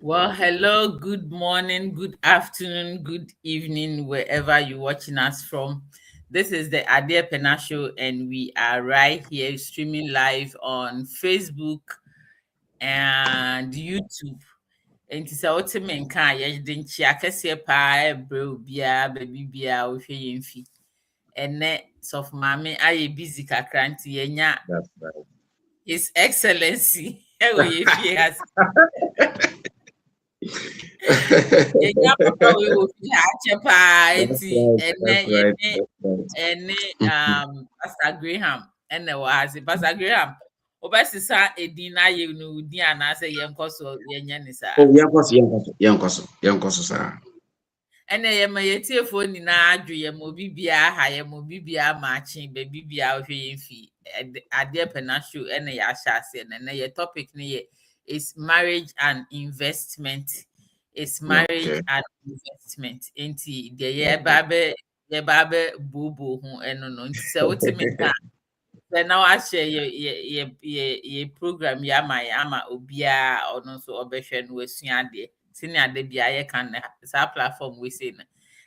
Well, hello, good morning, good afternoon, good evening, wherever you're watching us from. This is the Ade Pena Show, and we are right here streaming live on Facebook and YouTube. And it's a ultimate kind. You didn't check a pie, bro, bia, baby, bia, with your feet. And net of mammy, I busy kakranti, yenya, That's right. His Excellency. If he has yɛnya papa wei wɔ fie ha akyɛ paa That's nti right. ɛnɛ That's right. yɛne That's right. ɛne Pastor Graham ɛna ɛwɔ ha se Pastor Graham wobɛsesa edin na ayɛ no wo din anaasɛ yɛnkɔ so yɛnyɛ ne saa Oh, yankoso, sir. ɛna yɛma yɛtiefoɔ nyinaa adwo yɛma obi biara ha yɛma obi biara maakye baabi biara wohwɛ yɛn fi Adeɛ Pena Show ɛna yɛahyɛ aseɛ na ɛnɛ yɛ topic no yɛ is marriage and investment. It's marriage Okay. and investment. Enti deɛ yɛba abɛ bobo ho ɛno no nti sɛ wotumi ka sɛ na wahyɛ yɛ program yi ama obiara ɔno nso ɔbɛhwɛ no wasua adeɛ sɛnea ade biara yɛka no saa platform wei sei no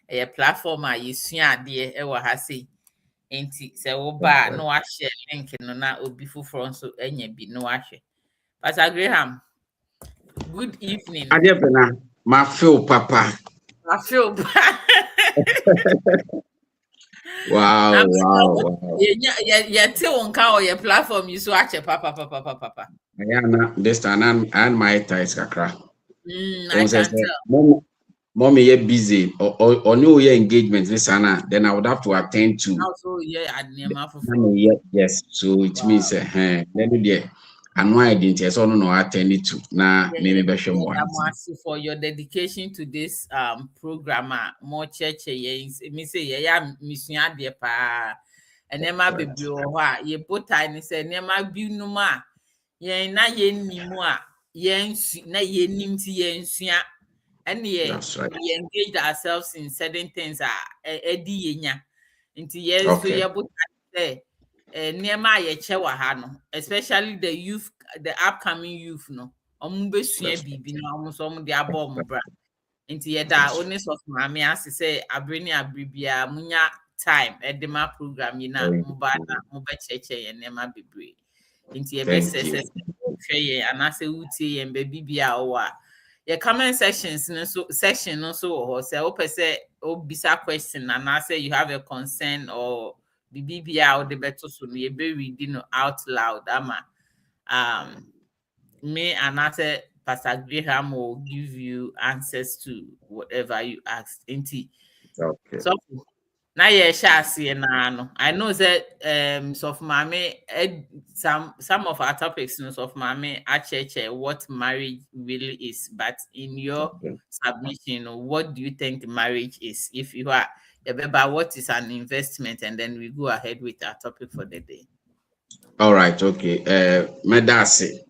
ɛyɛ platform a yɛsua adeɛ ɛwɔ ha sei nti sɛ woba a na wahyɛ link no na obi foforɔ nso anya bi na wahwɛ. Pastor Graham, good evening. Ade Pena, my feel papa. I feel bad. Wow. Yeah, till on cow your platform you so watch papa. Yeah, this time and my ties kakra. I can tell. Mommy, you're busy or no your engagement this Anna, then I would have to attend to. Also, yeah, I Yes, so it means let me there. And why I didn't so no attend it to now maybe better more. I'm asking for your dedication to this program. More church me say yeah mission there pa and then my baby you put tiny say nema bi no ma yen na yen ni mu a yen na yen nim ti yen sua and yeah we engage ourselves in certain things edi yenya nti yes so you put say nema ye che wa ha no especially the youth, the upcoming youth no omo besua bibi no omo so omo de aba omo bra nti ye da honest of mama ase say abreni abribia munya time edema program yi na mo ba na mo be cheche ye nema bebre nti ye be say hwe ye anase wutie ye be bibia o wa ye comment sections no so section no so ho say o pese o bisa question anase you have a concern or bibia o de beto so no ye be reading out loud ama me anase Pastor Graham will give you answers to whatever you asked. Inti. Okay. So now no. I know that so for mommy some of our topics of mommy actually what marriage really is, but in your submission, what do you think marriage is? If you are about what is an investment, and then we go ahead with our topic for the day. All right, okay. Medasi.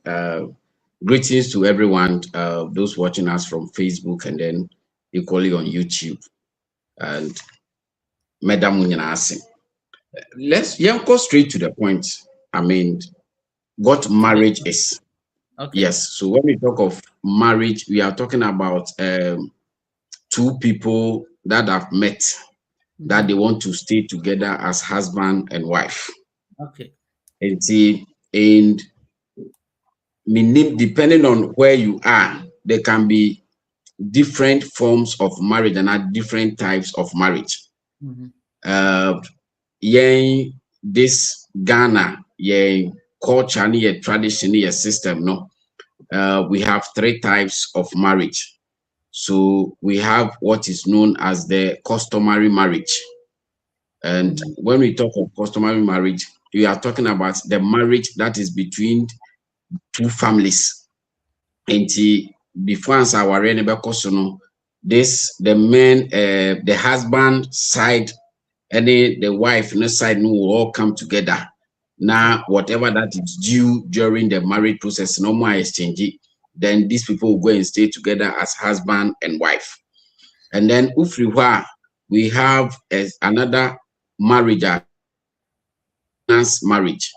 Greetings to everyone, those watching us from Facebook and then equally on YouTube. And Madam Munyanasi. Let's go straight to the point. I mean, what marriage is. Okay. Yes. So when we talk of marriage, we are talking about two people that have met, that they want to stay together as husband and wife. Okay. And depending on where you are, there can be different forms of marriage and different types of marriage. This Ghana, culture and tradition, system, no. We have three types of marriage. So we have what is known as the customary marriage. And when we talk of customary marriage, we are talking about the marriage that is between two families. And before our the men, the husband side and the wife side will all come together. Now, whatever that is due during the marriage process, no more exchange it. Then these people will go and stay together as husband and wife. And then we have another marriage, marriage.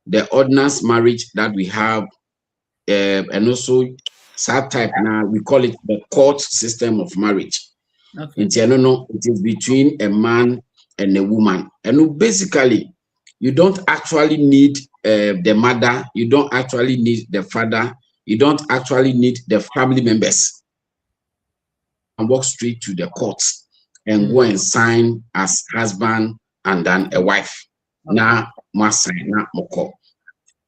The ordinance marriage that we have, and also Sad type now, we call it the court system of marriage. Okay. It is between a man and a woman. And basically, you don't actually need the mother, you don't actually need the father, you don't actually need the family members. And walk straight to the courts and go and sign as husband and then a wife. Now, must sign now moko.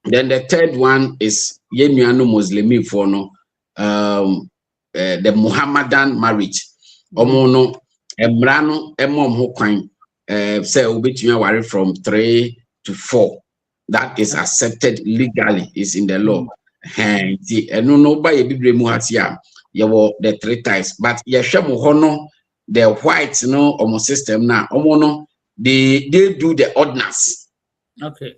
Then the third one is Yemiano Muslimi for no the Muhammadan marriage. Omono emrano emom ho kwan say obetumi aware from 3 to 4. That is accepted legally, is in the law. No by a bible mu hatia the 3 types, but yeshemu hono the white no omo system na omo no they do the ordinance. Okay.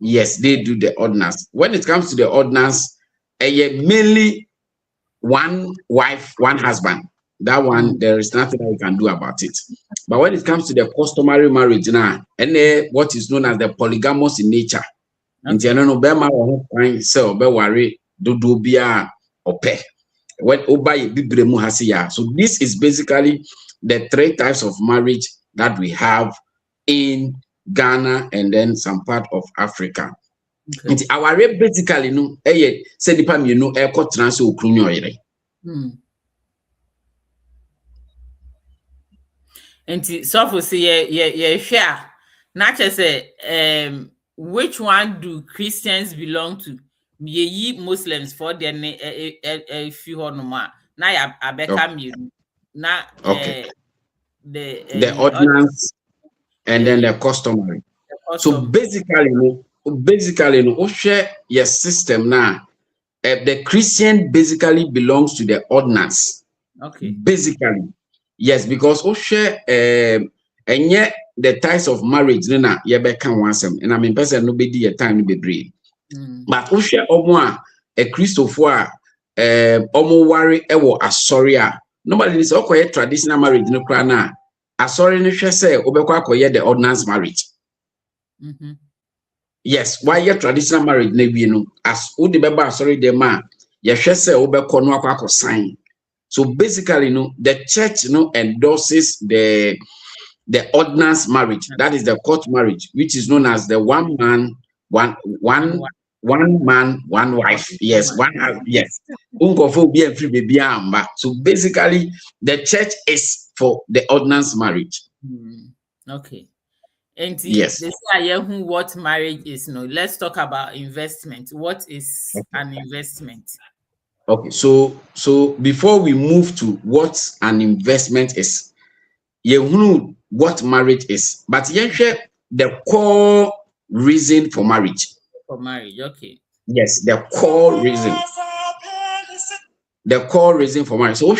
Yes, they do the ordinance. When it comes to the ordinance, mainly one wife, one husband. That one, there is nothing that you can do about it. But when it comes to the customary marriage now, and what is known as the polygamous in nature, when so this is basically the 3 types of marriage that we have in Ghana and then some part of Africa. Okay. Our basically no say nipa me no e ko trans okrunyo oyere. Enti so for say ye share na say which one do Christians belong to? Ye Muslims for their a few honoma na ya abeka me na the ordinance and then the customary. So basically no share your system now. The Christian basically belongs to the ordinance. Okay. Basically, yes, because share and yet the ties of marriage na yebeka wansem. And I mean person nobody a time be brave. But share omo a Christopher omo worry ewo asoria. Nobody is okay traditional marriage no kra na. Asori no hwe say obekwa akoye the ordinance marriage. Yes, why your traditional marriage na wie no as udi beba asori dem a ye hwe say obekọ no akọ sign. So basically no the church no endorses the ordinance marriage. That is the court marriage, which is known as the one man one wife. Yes, yes. So basically the church is for the ordinance marriage. Okay. And yes, they say what marriage is. No, let's talk about investment. What is an investment? Okay, so before we move to what an investment is, you what marriage is, but you share the core reason for marriage. For marriage, okay. Yes, the core reason. The core reason for marriage. So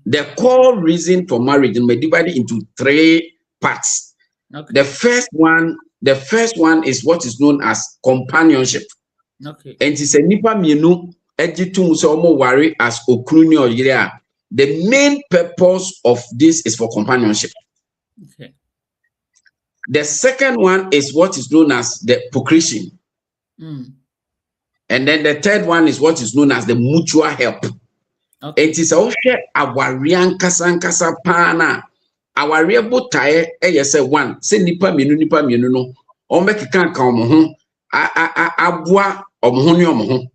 the core reason for marriage may be divided into 3 parts. Okay. The first one is what is known as companionship. Okay. And it's a nipa mienu ejitum so omo ware as okruni oyire. The main purpose of this is for companionship. Okay. The second one is what is known as the procreation. And then the third one is what is known as the mutual help. Okay. It is also our kasa pana. Our real tie say one say nipa mienu no on make kan omo ho abua omo ho ni omo ho.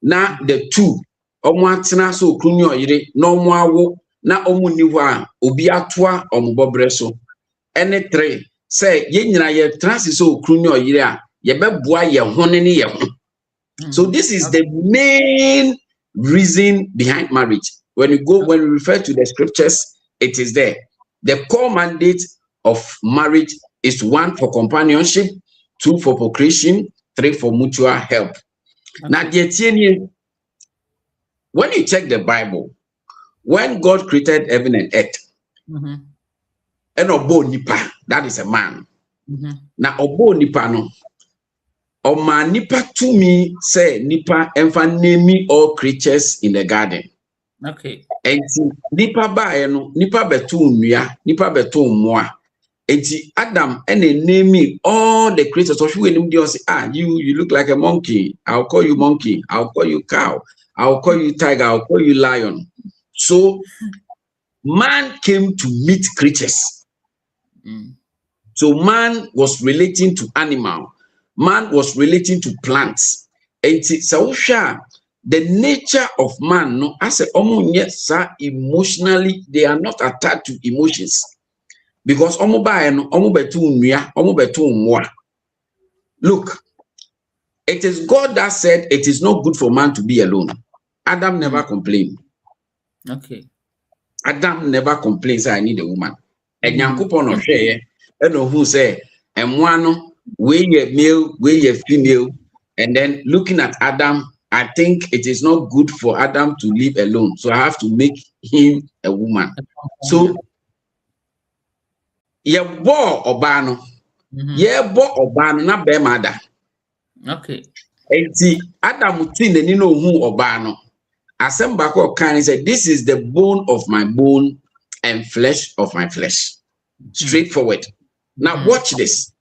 Na the 2 omo atena so okrunu oyire na omo awo na omo ni ho a obi atoa omo bobre so. Any 3 say ye nyina ye trans so okrunu oyire a ye beboa ye ho ne ye ho. So this is the main reason behind marriage. When we refer to the scriptures, it is there. The core mandate of marriage is 1 for companionship, 2 for procreation, 3 for mutual help. Okay. Now, when you check the Bible, when God created heaven and earth, and obo nipa, that is a man. Now obo nipa no. Oma nipa to me say nipa enfa name all creatures in the garden. Okay. And nipa ba no nipa betu nnua, nipa betu mmoa. Adam and naming all the creatures of you say, you look like a monkey. I'll call you monkey. I'll call you cow. I'll call you tiger. I'll call you lion. So man came to meet creatures. So man was relating to animal. Man was relating to plants. And so the nature of man, no, as a emotionally, they are not attached to emotions. Because look, it is God that said it is not good for man to be alone. Adam never complained. Okay. Adam never complains, I need a woman. And Yankupon of share, and who say, and one way you male, way you female, and then looking at Adam, I think it is not good for Adam to live alone. So I have to make him a woman. So ye bo obano. Ye bo obano na be mother. Okay. Enti Adam tin ni no hu obano. Asembako can say this is the bone of my bone and flesh of my flesh. Straightforward. Now watch this.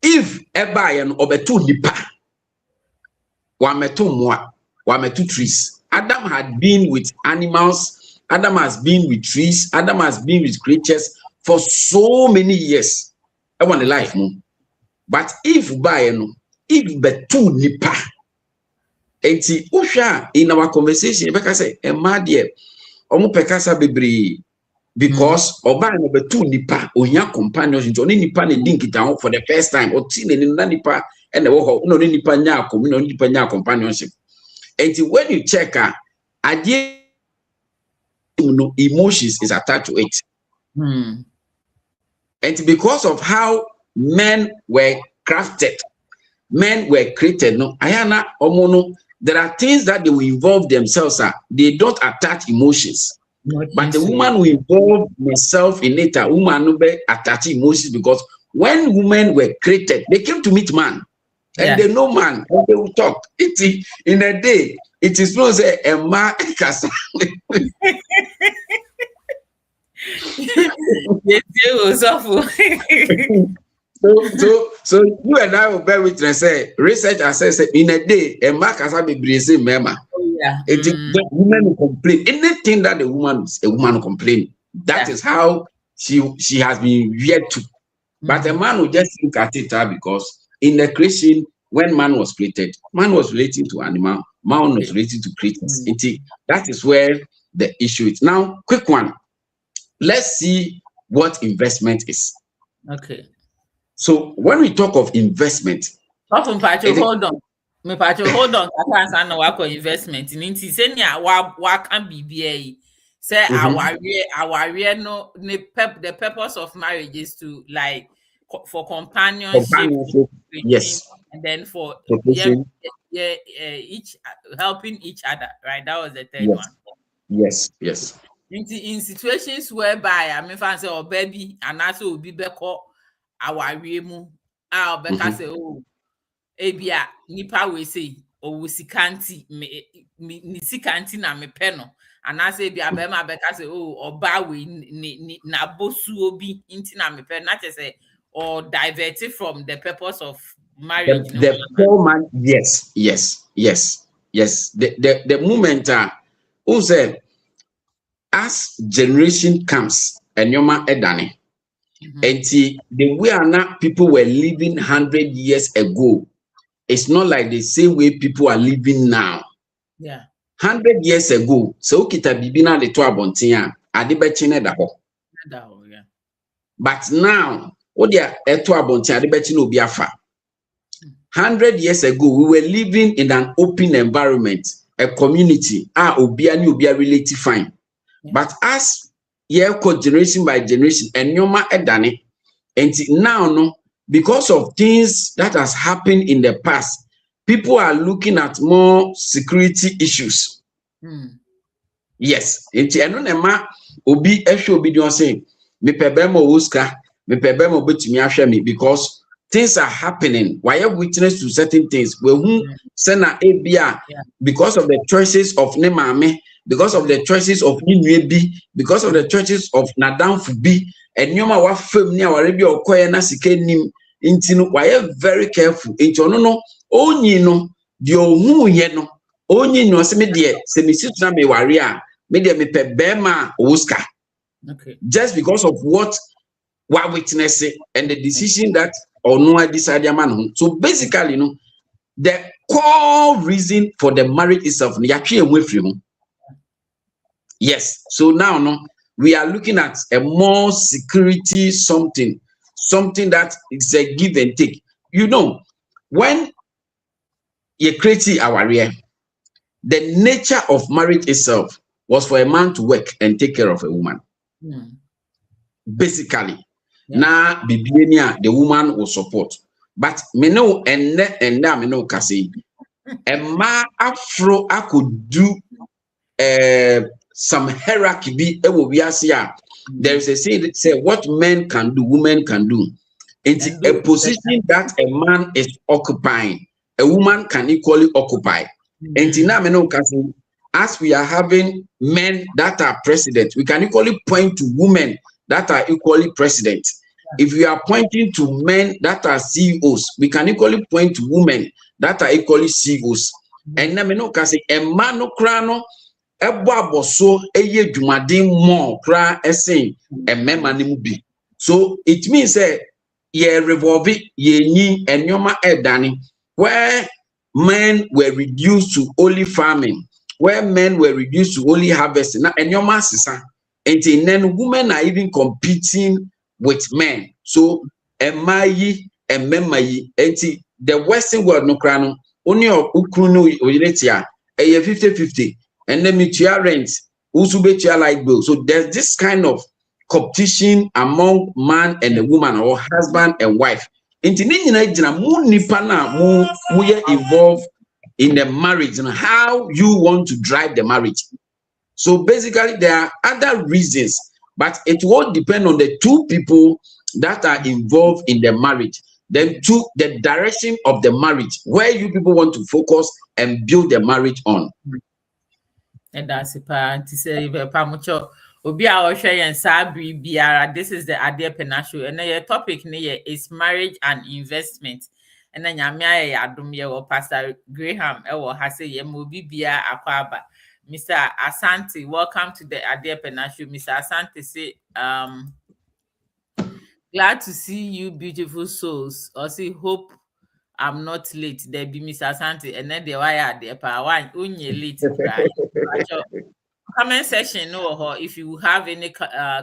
If ebayen obetu nipa wametu mwa wametu trees. Adam had been with animals, Adam has been with trees, Adam has been with creatures for so many years. I want a life more. But if bayen if betu nipa enti usha in our conversation because say emadie omo pekasa bebre because oba no betu nipa ohia companions nti oni nipa ne dinkita for the first time o ti ne na nipa and no nipa nya akom no nipa nya companionship enti when you check adie no emotions is attached to it and because of how men were crafted, men were created, no ayana omono, there are things that they will involve themselves they don't attach emotions. But the woman will involve herself in it. A woman will be attach emotions because when women were created, they came to meet man. And they know man, and they will talk. It in a day, it is not say a man. So you and I will bear witness. Say research says in a day, a man can be blessing mema. The woman will complain. Anything that a woman will complain. That is how she has been reared to. But a man will just look at it because in the creation, when man was created, man was relating to animal, man was relating to creatures. That is where the issue is. Now, quick one. Let's see what investment is. Okay. So when we talk of investment, hold on. Me pacho hold on. I can't know what investment. Ninti senya wa can be say our no the purpose of marriage is to like for companionship. Yes. And then for each helping each other, right? That was the third one. Yes. In situations whereby I mean fancy or baby and also will be beko our remu our beka say oh ebia nipa we say o wusikanti ni sikanti na me peno and I say bia be ma beka say oh oba we na bosu obi inti na me peno not say or diverted from the purpose of marriage. The poor man, yes. The moment who said as generation comes and yoma edane and the way now people were living 100 years ago, it's not like the same way people are living now. 100 years ago, so kita bibina le to abontia adibechine da ho. But now odia eto abontia adibechine obi afa. 100 years ago, we were living in an open environment, a community. Obia ni obia relative fine. But as generation by generation, and nyoma edane, and now no, because of things that has happened in the past, people are looking at more security issues. Yes, and nema obi esho obi don say me pebemo uska, me pebemo betumi ahwe me because things are happening. Why have witness to certain things? Sena ebia because of the choices of Nemame, because of the choices of Ninuebi, because of the choices of Nadam Fubi, and nyoma wa fam ni aware bi okoye na sika nim nti no why very careful nti ono no onyi no de ohunu ye no onyi no se me de se me situ na me ware a me de me pe bema oska. Okay. Just because of what witness and the decision that ono decided man. So basically, the core reason for the marriage itself, yes. So now, we are looking at a more security something that is a give and take. When you create our area, the nature of marriage itself was for a man to work and take care of a woman. Basically, now the woman will support. But me know and me know kasi a man afro I could do some hierarchy be there is a saying that say what men can do, women can do. It's a position that a man is occupying, a woman can equally occupy. And now me know kasi as we are having men that are president, we can equally point to women that are equally president. If we are pointing to men that are CEOs, we can equally point to women that are equally CEOs. And now, no can say a man no crano, a boso, a ye jumadin more cry as saying a man be. So it means that ye revolve ye ni and yoma edani, where men were reduced to only farming, where men were reduced to only harvesting. Now, and your masses, and then women are even competing with men. So, emayi and memayi, and the Western world no crano, only ukunu unetia, a 50-50, and then mutual rent, usubetia light bill. So, there's this kind of competition among man and the woman, or husband and wife. Into mu nipana mu involved in the marriage and how you want to drive the marriage. So basically there are other reasons, but it will depend on the two people that are involved in the marriage, then to the direction of the marriage, where you people want to focus and build the marriage on. And that's to say pamucho obi a wo hwe yen sabri biara. This is the Ade Pena Show, and your topic is marriage and investment. And then nyame aye adom ye wo Pastor Graham e wo ha say ye mo bibia akwaba. Mr. Asante, welcome to the Ade Pena Show. Mr. Asante say glad to see you beautiful souls. Or say hope I'm not late. There be Mr. Asante, and then the wire there pa one unye late right. Comment section, if you have any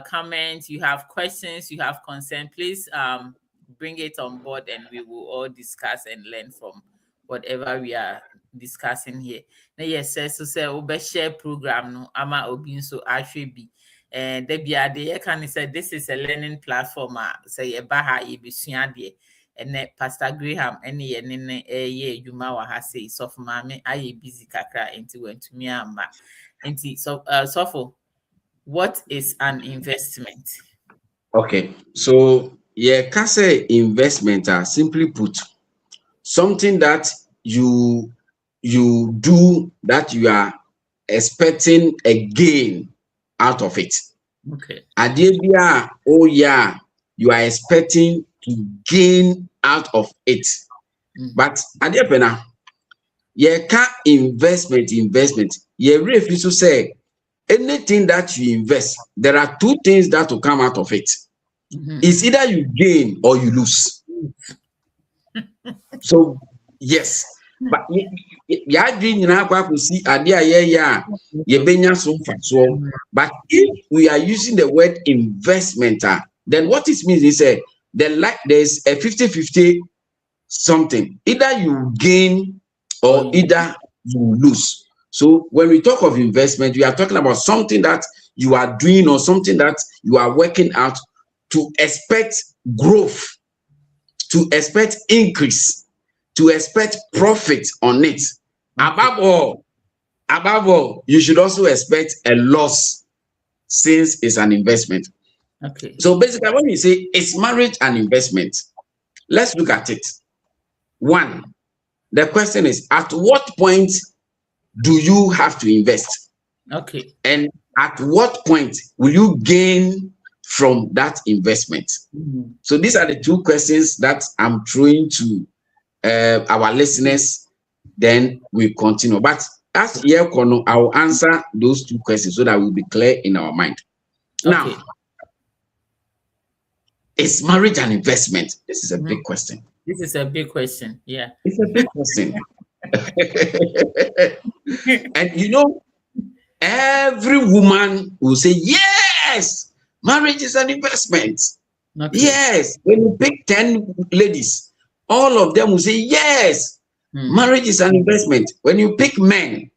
comments, you have questions, you have concern, please bring it on board and we will all discuss and learn from whatever we are discussing here. Now, yes, so say we share program no ama obi so actually be and there be a can say this is a learning platform say e ba ha e besua de and Pastor Graham any ye juma wa ha say so for mame aye busy kakra into went to me amba. So, Sofo, what is an investment? Okay, so can say investment are simply put something that you do that you are expecting a gain out of it. Okay. Adebia, oh yeah, you are expecting to gain out of it. But Adepena, investment. If you say anything that you invest, there are two things that will come out of it. It's either you gain or you lose. So yes, but but if we are using the word investment, then what it means is there's a 50-50 something. Either you gain or either you lose. So when we talk of investment, we are talking about something that you are doing or something that you are working out to expect growth, to expect increase, to expect profit on it. Above all, you should also expect a loss since it's an investment. Okay. So basically, when we say is marriage an investment, let's look at it. One, the question is, at what point do you have to invest? Okay. And at what point will you gain from that investment? Mm-hmm. So these are the two questions that I'm throwing to our listeners. Then we continue. But as Yekono, I will answer those two questions so that we'll be clear in our mind. Okay. Now, is marriage an investment? This is a big question. This is a big question. Yeah. It's a big question. And you know, every woman will say, yes, marriage is an investment. Okay. Yes. When you pick 10 ladies, all of them will say, yes, marriage is an investment. When you pick men,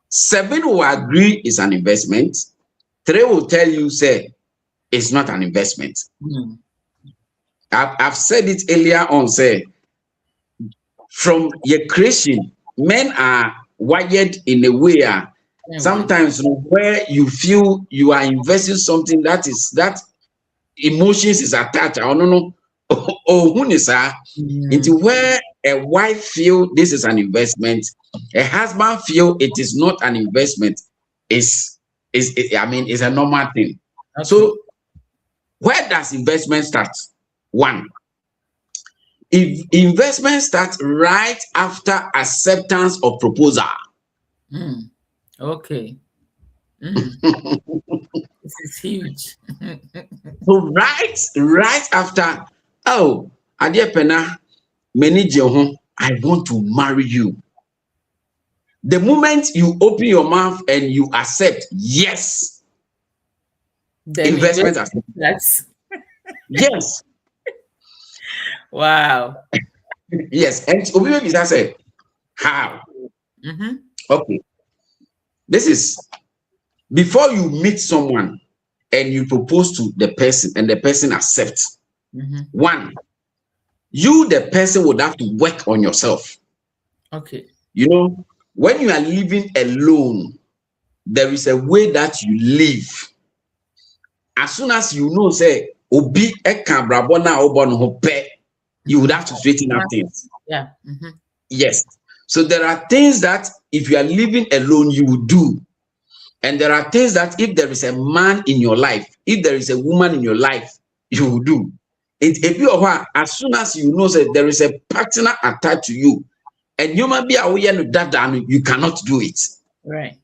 7 will agree it's an investment. 3 will tell you, say, it's not an investment. I've said it earlier on, say, from your creation, men are wired in a way sometimes where you feel you are investing something that emotions is attached. I don't know. Into where a wife feel this is an investment, a husband feel it is not an investment. It's a normal thing. Okay. So where does investment start? 1, if investment starts right after acceptance of proposal. Okay. This is huge. So right after, oh, Adia Pena, I want to marry you. The moment you open your mouth and you accept, yes, the investment that's yes. Wow. Yes, and Obi said, how? Okay. This is before you meet someone and you propose to the person and the person accepts. 1, you, the person, would have to work on yourself. Okay. You know, when you are living alone, there is a way that you live. As soon as you know, say, Obi eka brabona obon hope, you would have to straighten up things. Yeah. Yes. So there are things that if you are living alone, you will do. And there are things that if there is a man in your life, if there is a woman in your life, you will do. As soon as you know that there is a partner attached to you, and you might be aware of that, you cannot do it. Right.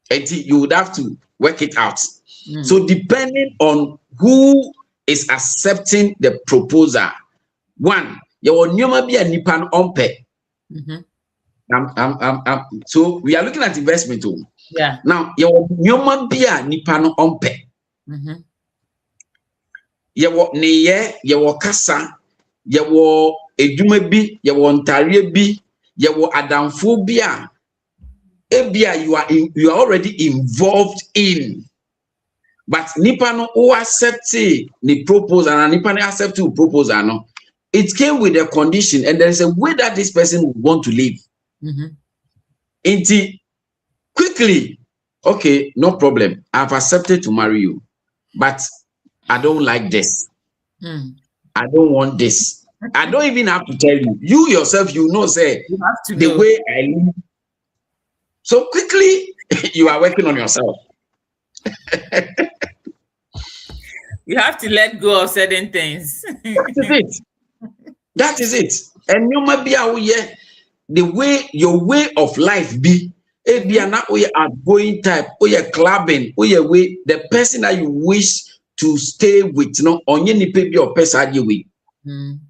And you would have to work it out. So depending on who is accepting the proposal, 1, your nyoma be a nipan ompe. So we are looking at investment. Yeah. Now your nyoma be a nipan ompe. Yawo neye, yawo kasa, yawo edwuma bi, yawo ntare bi, yawo adamfo bi a ebia you are already involved in. But nipa no who accept the proposal and nipa no accept the proposal no, it came with a condition and there is a way that this person would want to live. Inti quickly, okay, no problem. I've accepted to marry you, but I don't like this. I don't want this. I don't even have to tell you. You yourself, you know, say you have to the know. way I live. So quickly, you are working on yourself. You have to let go of certain things. That is it. And you might be the way your way of life be. If you are not outgoing type, or you're clubbing, or your way, the person that you wish to stay with, on any baby or person way.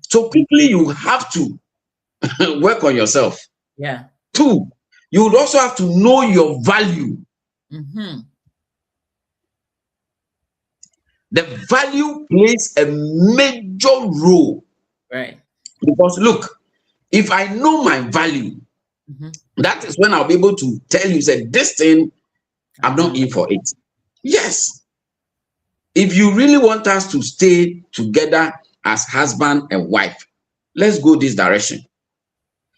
So quickly you have to work on yourself. Yeah. 2, you would also have to know your value. The value plays a major role. Right. Because look, if I know my value, that is when I'll be able to tell you, say, this thing, I'm not in for it. Yes. If you really want us to stay together as husband and wife, let's go this direction.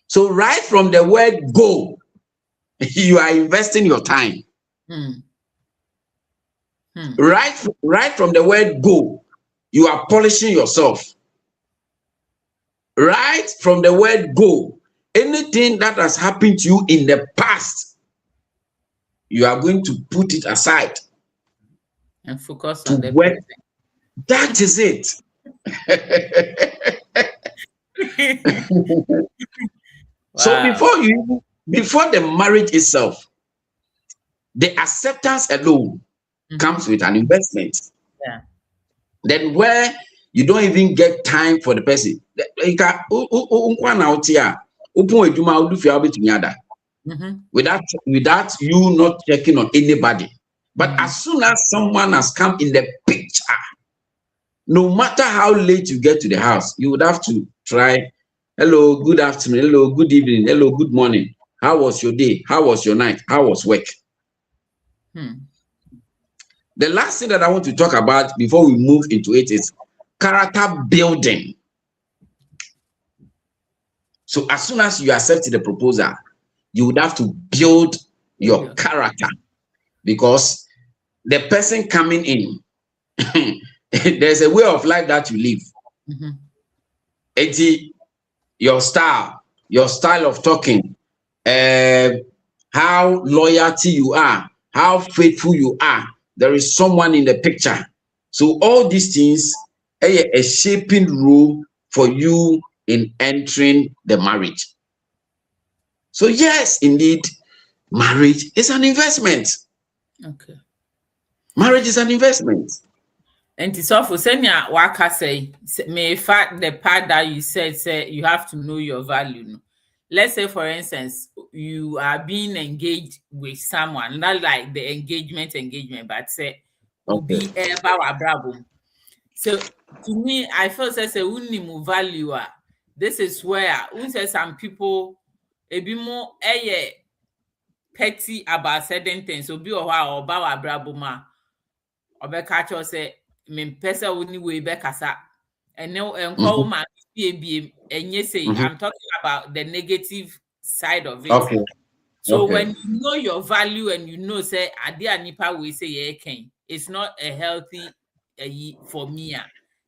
So right from the word go, you are investing your time. Right from the word go, you are polishing yourself. Right from the word go, anything that has happened to you in the past, you are going to put it aside And focus to on the work. person. That is it. So Wow. before the marriage itself, the acceptance alone comes with an investment. Yeah. Then where you don't even get time for the person. Without you not checking on anybody. But as soon as someone has come in the picture, no matter how late you get to the house, you would have to try, hello, good afternoon, hello, good evening, hello, good morning. How was your day? How was your night? How was work? The last thing that I want to talk about before we move into it is character building. So as soon as you accept the proposal, you would have to build your character, because the person coming in, there's a way of life that you live. Your style of talking, how loyalty you are, how faithful you are. There is someone in the picture. So all these things are a shaping role for you in entering the marriage. So yes, indeed, marriage is an investment. Okay. Marriage is an investment. And it's awful. Senya waka say, may fact the part that you said, say you have to know your value. Let's say, for instance, you are being engaged with someone, not like the engagement, but say, will be ever. So to me, I feel say unimu value. This is where some people a bit more petty about certain things. So be or ba brabuma or be catch or say me pesa uni we be kasa. And no call my and yes say I'm talking about the negative side of it. Okay. So when you know your value and you know say adia nipa we say it's not a healthy for me.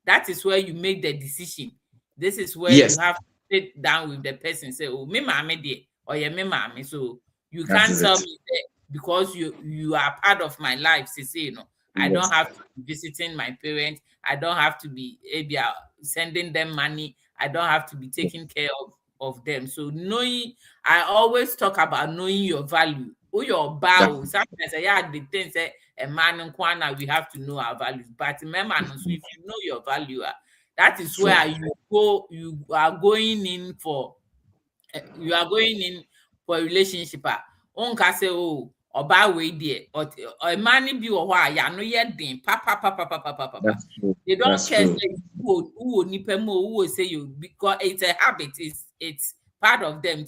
That is where you make the decision. This is where you have to sit down with the person, say, oh, me mama de, or yeah, me mama. So you can't tell me that because you are part of my life, say, I don't have to be visiting my parents. I don't have to be sending them money. I don't have to be taking care of them. So I always talk about knowing your value. Who your bow. Sometimes the things that a man and kwana, we have to know our values. But remember, if you know your value, that is where you are going in for a relationship. Onka say, oh, oba way there, or a man be or why ya no yet din papa. They don't care who will say you, because it's a habit, it's part of them.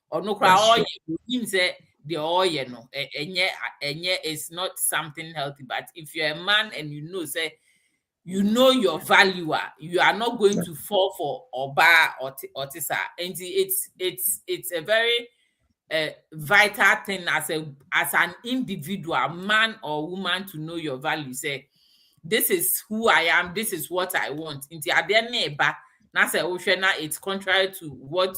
Or no cry you say the oil, no, and it's not something healthy. But if you're a man and you know, say, you know your value, you are not going to fall for oba or tisa. And it's a very vital thing as an individual, man or woman, to know your value. Say, this is who I am, this is what I want. It's contrary to what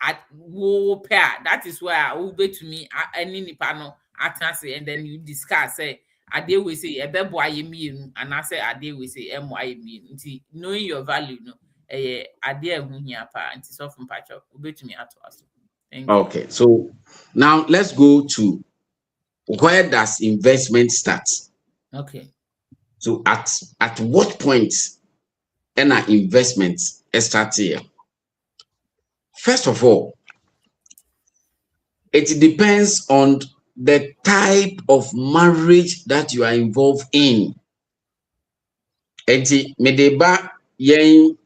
that is where I will be to me any nipano atase, and then you discuss say ade we say ebebo ayemi and I say ade we say ayemi. Knowing your value ade ehu hia pa nti so from patcho will to me ato aso. Okay, so now let's go to where does investment start? Okay. So at what point an investment start here? First of all, it depends on the type of marriage that you are involved in. Medeba yen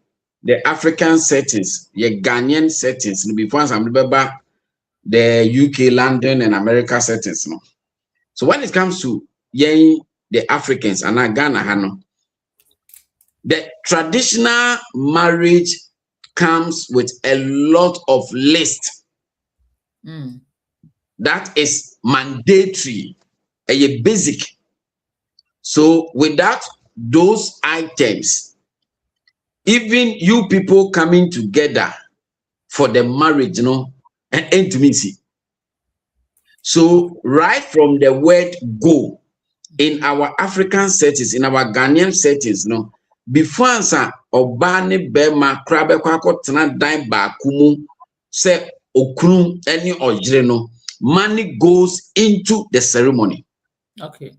the African settings, the Ghanaian settings, before some remember the UK, London, and America settings. No. So when it comes to yen the Africans and Ghana, the traditional marriage comes with a lot of list that is mandatory, a basic. So without those items, even you people coming together for the marriage, and intimacy. So right from the word go, in our African settings, in our Ghanaian settings, no, before answer obane bema krabe kwako tena dan ba kumu se okunu any ojire no, money goes into the ceremony. Okay.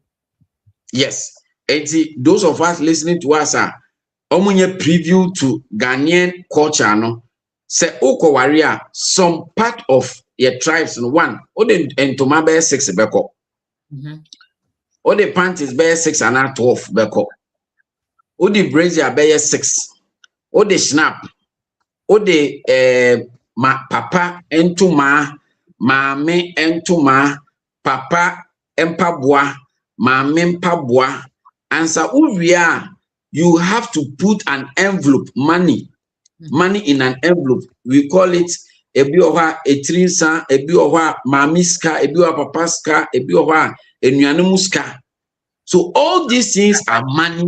Yes. And those of us listening to us are omunye preview to Ghanaian culture no. Say oko waria some part of your tribes no one ode entoma be 6 beko. Ode panties be 6 and 12 beko. Ode brazier be 6. Ode snap. Ode ma papa entuma maame entuma papa empabwa maame empabwa. Answer uvia, you have to put an envelope, money in an envelope. We call it ebioha etrinsa, ebioha mamiska, ebioha papaska, ebioha enuanemuska. So all these things are money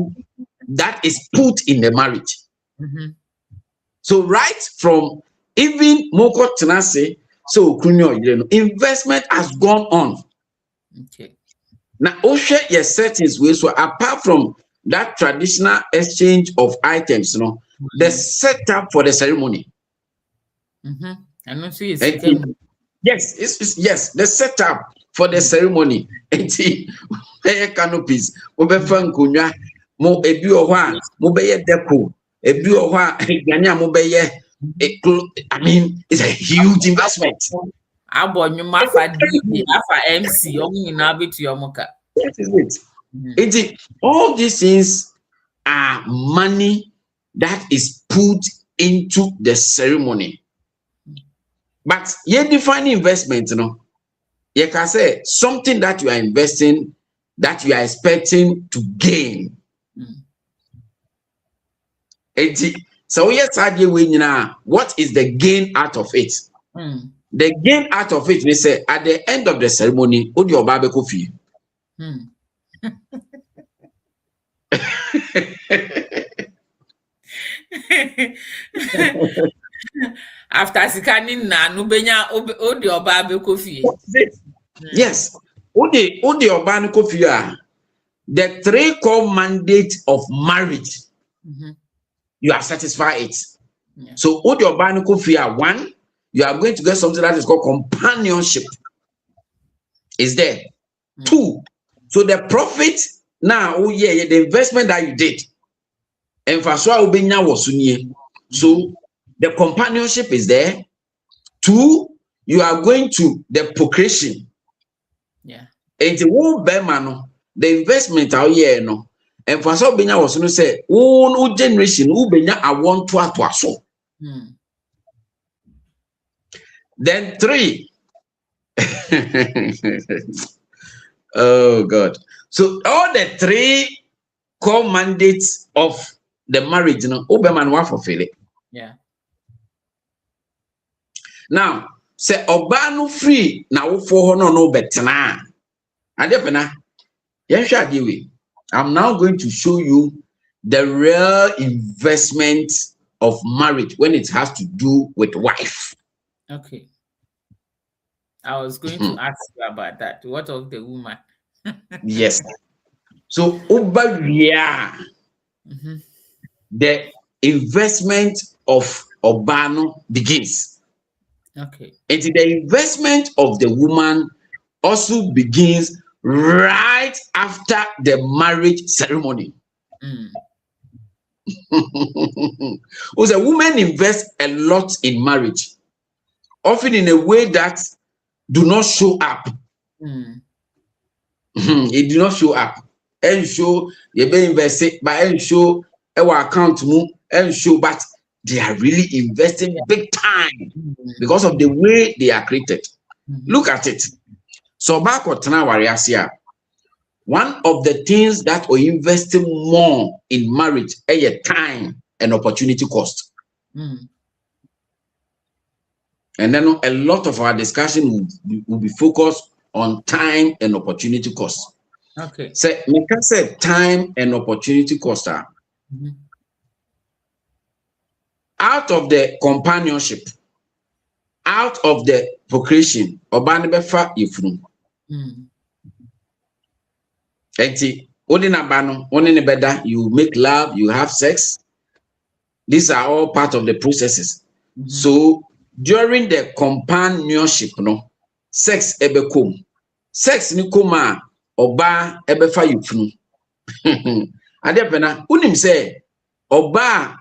that is put in the marriage. So right from even moko tenase, so investment has gone on. Okay. Now, Osha, yes, settings ways. So apart from that traditional exchange of items, you know, the setup for the ceremony. And also yes, yes, the setup for the ceremony. Canopies, Mobefankunya, Mo Ebioha, Mobeye Deco, Ebioha, Ganya Mobeye. I mean, it's a huge investment. MC, all these things are money that is put into the ceremony. But you define investment, you know. You can say something that you are investing that you are expecting to gain. So yes, what is the gain out of it? The gain out of it, they say at the end of the ceremony, odi obabe kofi. After sikanin na nubenya odi obabe kofi. Yes, odi obane kofi. The 3 core mandate of marriage, you are satisfied it. So odi obane kofi 1. You are going to get something that is called companionship. Is there? 2. So the profit now, the investment that you did. And for so the companionship is there. 2, you are going to the procreation. Yeah. And the investment out here no. And for so say, generation I want to so. Then 3. Oh God. So all the 3 core mandates of the marriage, you know, Oberman want fulfill it. Yeah. Now, say Obanu free now for no betana. Adepena. I'm now going to show you the real investment of marriage when it has to do with wife. Okay. I was going to ask you about that. What of the woman? Yes. So over here, the investment of Obano begins. Okay. And the investment of the woman also begins right after the marriage ceremony. Because a woman invests a lot in marriage, often in a way that do not show up. It do not show up. And show you be invested, but and show our account move and show, but they are really investing big time because of the way they are created. Look at it. So back what one of the things that are investing more in marriage is time and opportunity cost. And then a lot of our discussion will be focused on time and opportunity cost. Okay. So we can say time and opportunity cost are out of the companionship, out of the procreation, obanibefa ifru. Eti, only nabano, only nebeda, you make love, you have sex. These are all part of the processes. So during the companionship, no, sex ebe kom. Sex ni koma oba ebe fa yufunu. Ade pena, unim say oba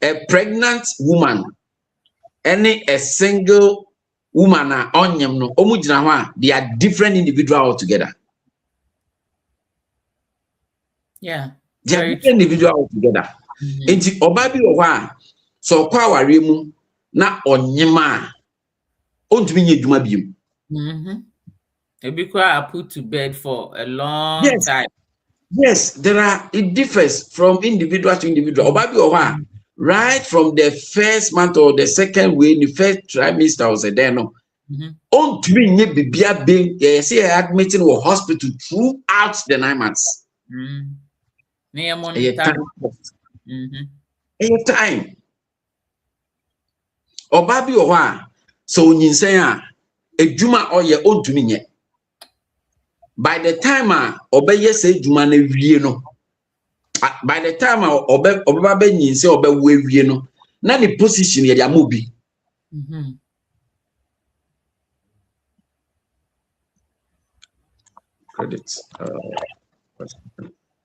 a pregnant woman, any a single woman na onyem no, omu jina ho a, they are different individual altogether. Yeah. They are different individual altogether. Enti oba bi wo a so kwa aware mu na onyema ontumi nye dwuma biom. Ebikwa are put to bed for a long time. Yes, it differs from individual to individual. Oba bi wo a right from the first month or the second week, the first trimester was there no. Ontumi nye bibia being say admitting to hospital throughout the 9 months. Near monitor. Time. Oba bi wo a so nyinsen a edwuma oye ontumi nye. By the time obeye say edwuma na wie no, by the time obeba be nyinsen obe wie no, na the position ye dia mobi. Credit.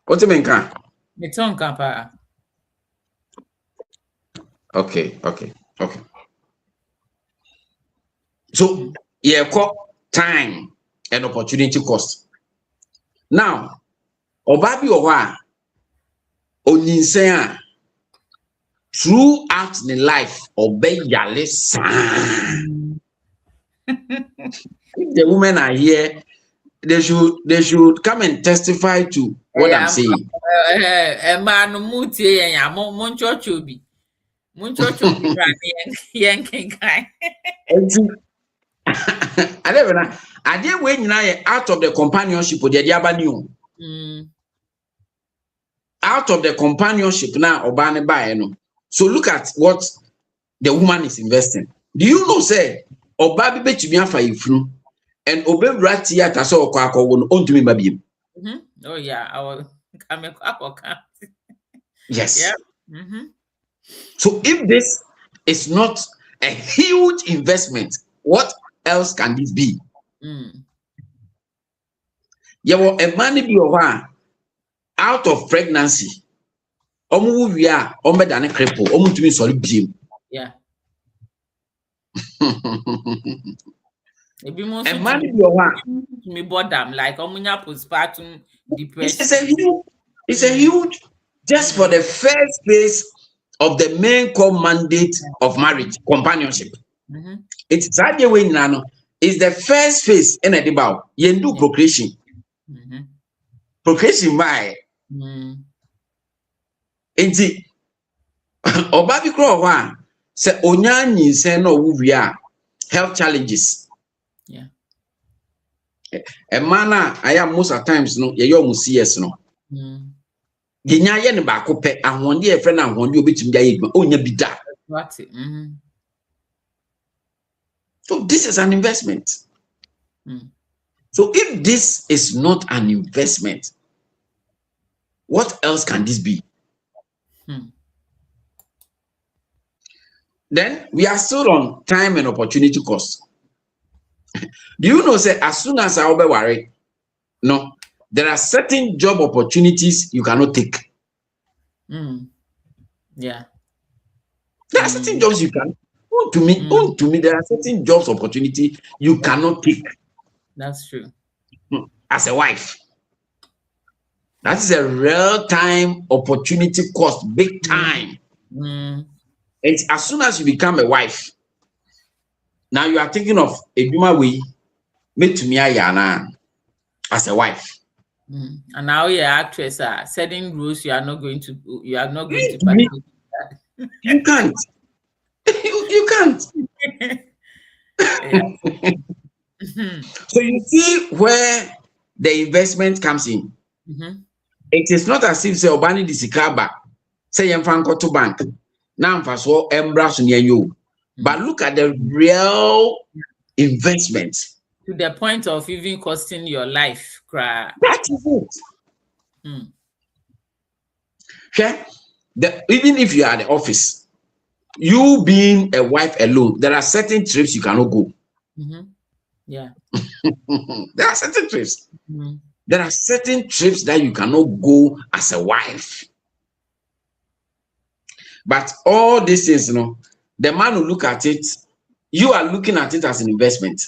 What you mean kan? Meton kan pa. Okay. So, time and opportunity cost. Now, obabi owa onyinsen a throughout the life obey yale san. If the women are here, they should come and testify to what I'm saying. Man mutie ya monchochobi. Monchochobi yanking kai. I never know. I did when you out of the companionship with the Diabanium. Out of the companionship now, Obane Bayano. So look at what the woman is investing. Do you know, say, Obabi Betchimia for you, and Obe Ratia Tasso Quaco won't own to me, baby? Oh, yeah, I will come up. Yes. Yeah. So if this is not a huge investment, what else can this be? Yeah, well, a man be over out of pregnancy. Omu we are than a cripple, to be solid beam. Yeah. A man be over me boredom like omunya postpartum depression. It's a huge just for the first phase of the main core mandate of marriage, companionship. It's that way now. It's the first phase in a debate. You do procreation. Procreation by. Enti obabi kro wa se onyanyi se no wuwia health challenges. Yeah. A man I am most of times no ye yo CS no. Ginya ye ne ba ko pe ahonde e fe na ahonde obetim dia ye onya bi da. What? So this is an investment. So if this is not an investment, what else can this be? Then we are still on time and opportunity cost. Do you know, say, as soon as I will be worried, no, there are certain job opportunities you cannot take. Yeah. There are certain jobs you can. To me, there are certain jobs opportunity you cannot take. That's true. As a wife. That is a real time opportunity cost, big time. It's as soon as you become a wife, now you are thinking of a Duma way, made to me as a wife. And now you're actress, setting rules you are not going to participate. You can't. You can't. So you see where the investment comes in. It is not as if say Obani disikaba, say Yemfanko to bank. Now so embrace you. But look at the real investment. To the point of even costing your life. That is it. Okay? Even if you are at the office, you being a wife alone, there are certain trips you cannot go. Yeah. There are certain trips. Mm-hmm. There are certain trips that you cannot go as a wife. But all these things, you know, the man will look at it. You are looking at it as an investment.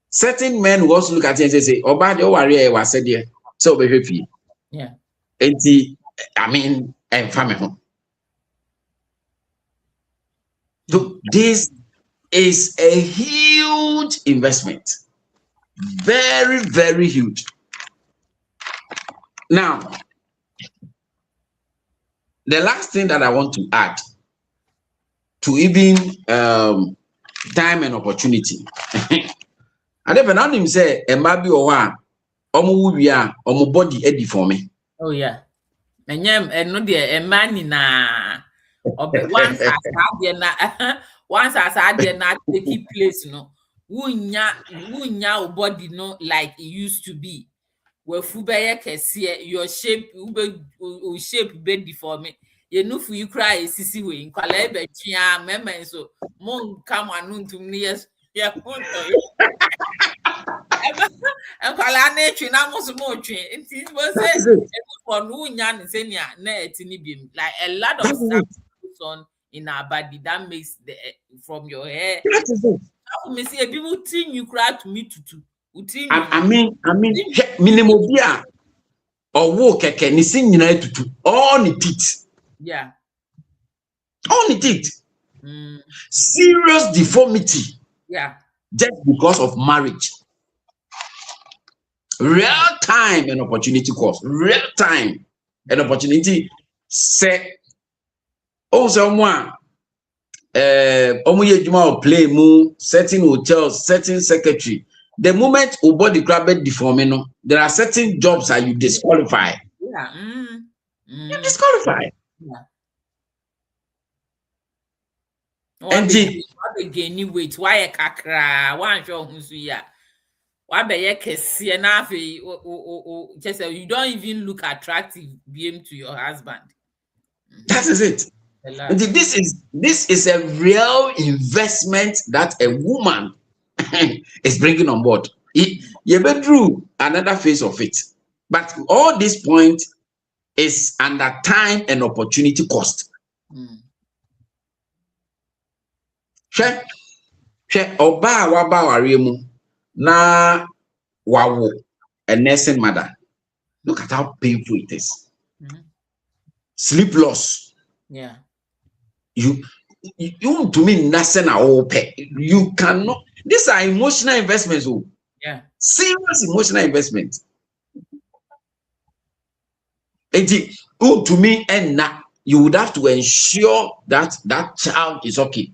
Certain men will also look at it and say, "Oh, bad, oh, I was said here, so baby, Yeah. I mean, and family home." So this is a huge investment, very, very huge. Now, the last thing that I want to add to even time and opportunity. I never know him say, "And maybe or omo body ready for me." Oh yeah. And no dear a man in once as once as I did not take place, no. Wunya body no like it used to be. Where fubeye kesiye your shape ube shape be for me. You know for you cry sisi we in kwala ebe tia meme so mon come anu to me yes ya punto and kwala na etwi na mo so mo twi nti mo say for no nya ne senia na etini bim like a lot of stuff goes on in our body that makes the from your hair. That is it. Me see people think you cry to me tutu. I mean, minimum beer or walk keke ni sin nyina tutu all the teeth. Yeah. All the teeth. Serious deformity. Yeah. Just because of marriage. Real time and opportunity cost. Real time and opportunity. Say, oh, someone, play mo, certain hotels, certain secretary. The moment your body grab deforming, there are certain jobs that you disqualify. Yeah. You disqualify. Yeah. And why gain weight? Why kakra? Why show ya? Why be ye kesi na fe? Just you don't even look attractive being to your husband. That is it. And this is a real investment that a woman is bringing on board. You went through another phase of it, but all this point is under time and opportunity cost. Oba waba waremu na wawo a nursing mother. Look at how painful it is. Sleep loss. Yeah. You to me nothing at all pay. You cannot. These are emotional investments. Oh. Yeah. Serious emotional investment. And to me, and now you would have to ensure that that child is okay.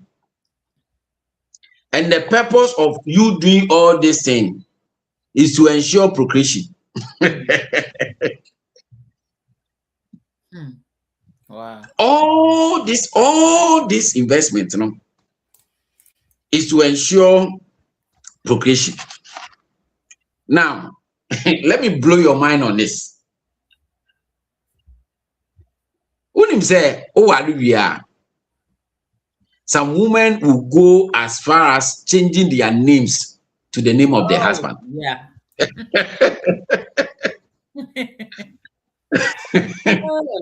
And the purpose of you doing all this thing is to ensure procreation. Wow. All this investment, is to ensure procreation. Now, let me blow your mind on this. When him say, "Oh, hallelujah," some women will go as far as changing their names to the name of their husband. Yeah.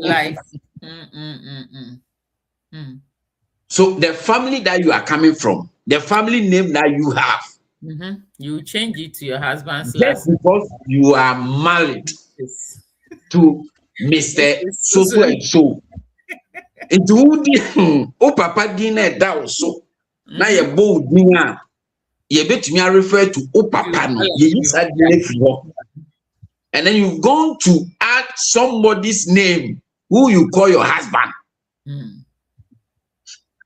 Life. So the family that you are coming from, the family name that you have, you change it to your husband's just because you are married to Mr. So and so. It would oh papa dinner that also. Now you bold dinner. You bet me I refer to oh papa no. You use that name. And then you've gone to add somebody's name who you call your husband.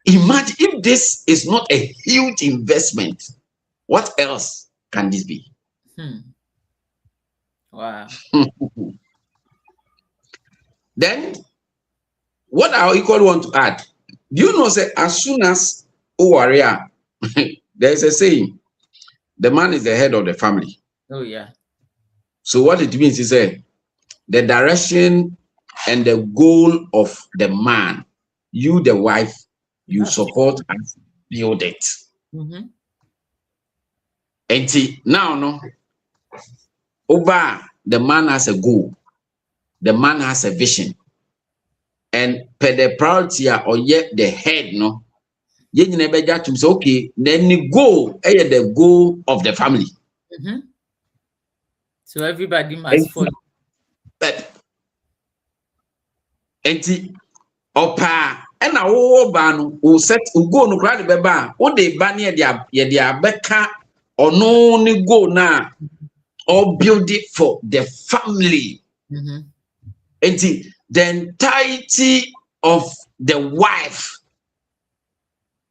Imagine if this is not a huge investment, what else can this be? Wow. Then, what I equally want to add, do you know, say, as soon as warrior, there is a saying, the man is the head of the family. Oh, yeah. So what it means is, the direction and the goal of the man, you, the wife, you support and build it. And now, no, over the man has a goal, the man has a vision, and per the priority or yet the head, no, you never get to say, okay, then the goal, the goal of the family. So everybody must follow. But enti opa and na wo ba no o set o go no kra de be ba o de ba ne ye de abeka ono ni go na or build it for the family. Enti the entirety of the wife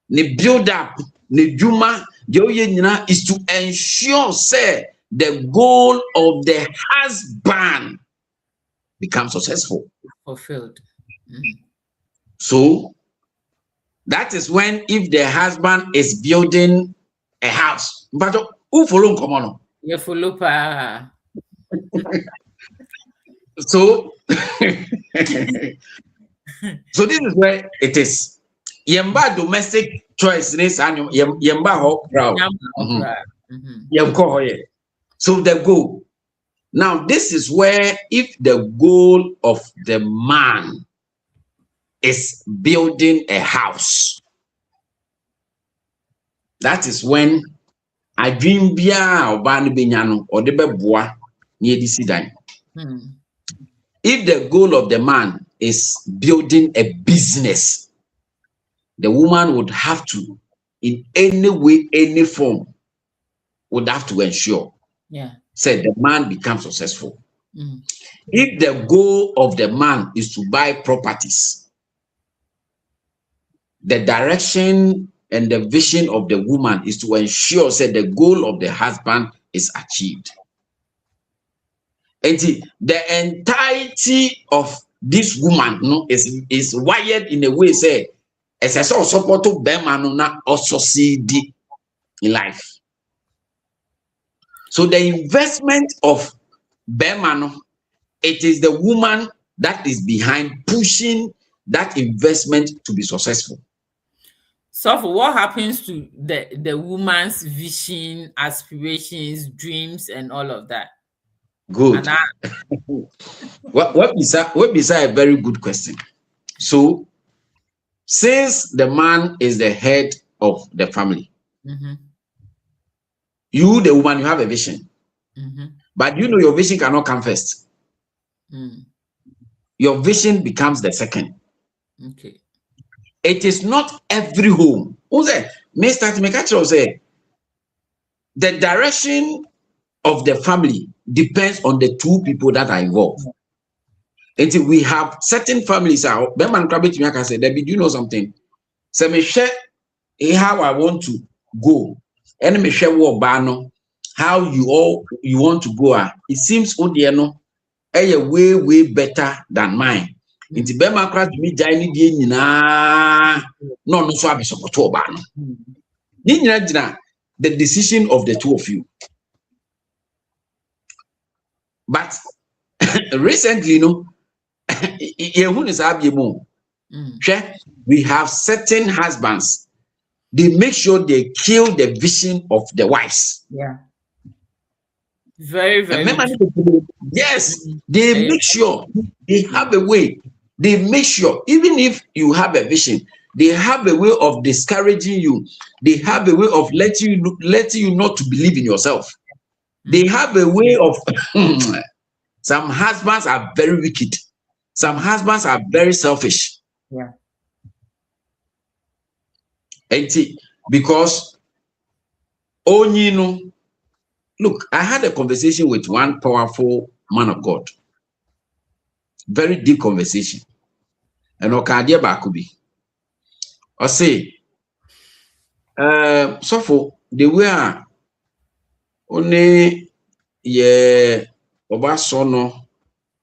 the build up the juma is to ensure say the goal of the husband becomes successful, fulfilled. So that is when, if the husband is building a house, but who follow come on? You follow pa. So so this is where it is. Yemba domestic choice is yemba ho proud. So the goal. Now, this is where, if the goal of the man is building a house, that is when I dream bia or benyano or the beboa near the sidan. If the goal of the man is building a business, the woman would have to, in any way, any form, would have to ensure said the man becomes successful. If the goal of the man is to buy properties, the direction and the vision of the woman is to ensure that the goal of the husband is achieved. And the entirety of this woman is wired in a way say as a sort of support to Bemano also see in life. So the investment of Bemano, it is the woman that is behind pushing that investment to be successful. So for what happens to the woman's vision, aspirations, dreams, and all of that? Good. What is a very good question. So since the man is the head of the family, you, the woman, you have a vision. But you know your vision cannot come first. Your vision becomes the second. Okay. It is not every home. Who say, the direction of the family depends on the two people that are involved. Until we have certain families out, say, Debbie, do you know something? So me share how I want to go. And me share what how you want to go. It seems way better than mine. Inti bema kra tumi jai ni die nyina no so abesokoto oba no ni nyina gina the decision of the two of you. But recently we have certain husbands, they make sure they kill the vision of the wives. Very, very. Yes, they make sure they have a way. They make sure, even if you have a vision, they have a way of discouraging you. They have a way of letting you not to believe in yourself. They have a way of some husbands are very wicked. Some husbands are very selfish. Because look, I had a conversation with one powerful man of God. Very deep conversation. And Okadia Bakubi. I say, so for the way only Obasono,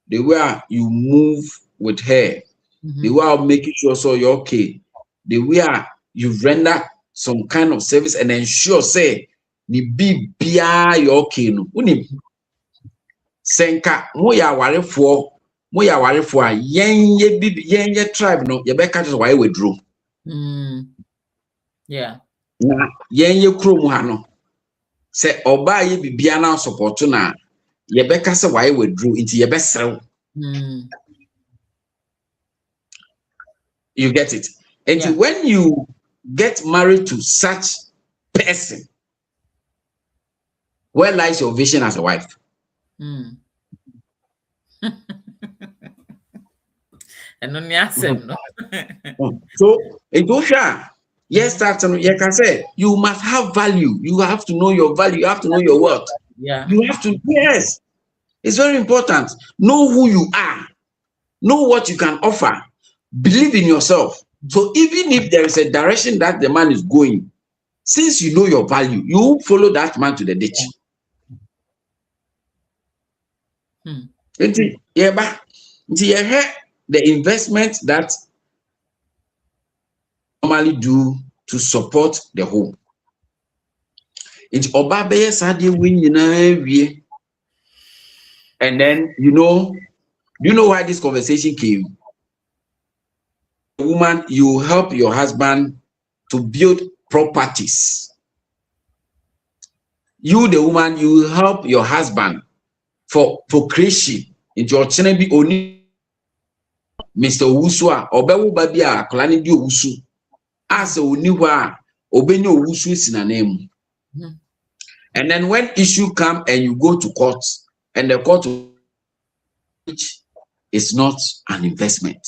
the way you move with her, the way of making sure so you're okay, the way you render some kind of service and ensure say the be you're okay no. senka moya warefo a yenye tribe no ye be catch why withdraw. Yeah. Na yenye krom ha no se oba ye bibia na support na ye be ka se why withdraw into ye be serew. You get it? And Yeah. when you get married to such person, where lies your vision as a wife? And only asem no. So yes, you can say you must have value. You have to know your value. You have to know your worth. Yeah. You have to, yes. It's very important. Know who you are. Know what you can offer. Believe in yourself. So even if there is a direction that the man is going, since you know your value, you follow that man to the ditch. The investment that normally do to support the home. It's Obabe Sadi win, and then do you know why this conversation came? Woman, you help your husband to build properties. You, the woman, you help your husband for procreation. Into your channel be only Mr. Owusua, Obewu Babia, Klani di Owusu. As a Uniwa, Obenyo Owusu is in a name. And then when issue come and you go to court, and the court is not an investment.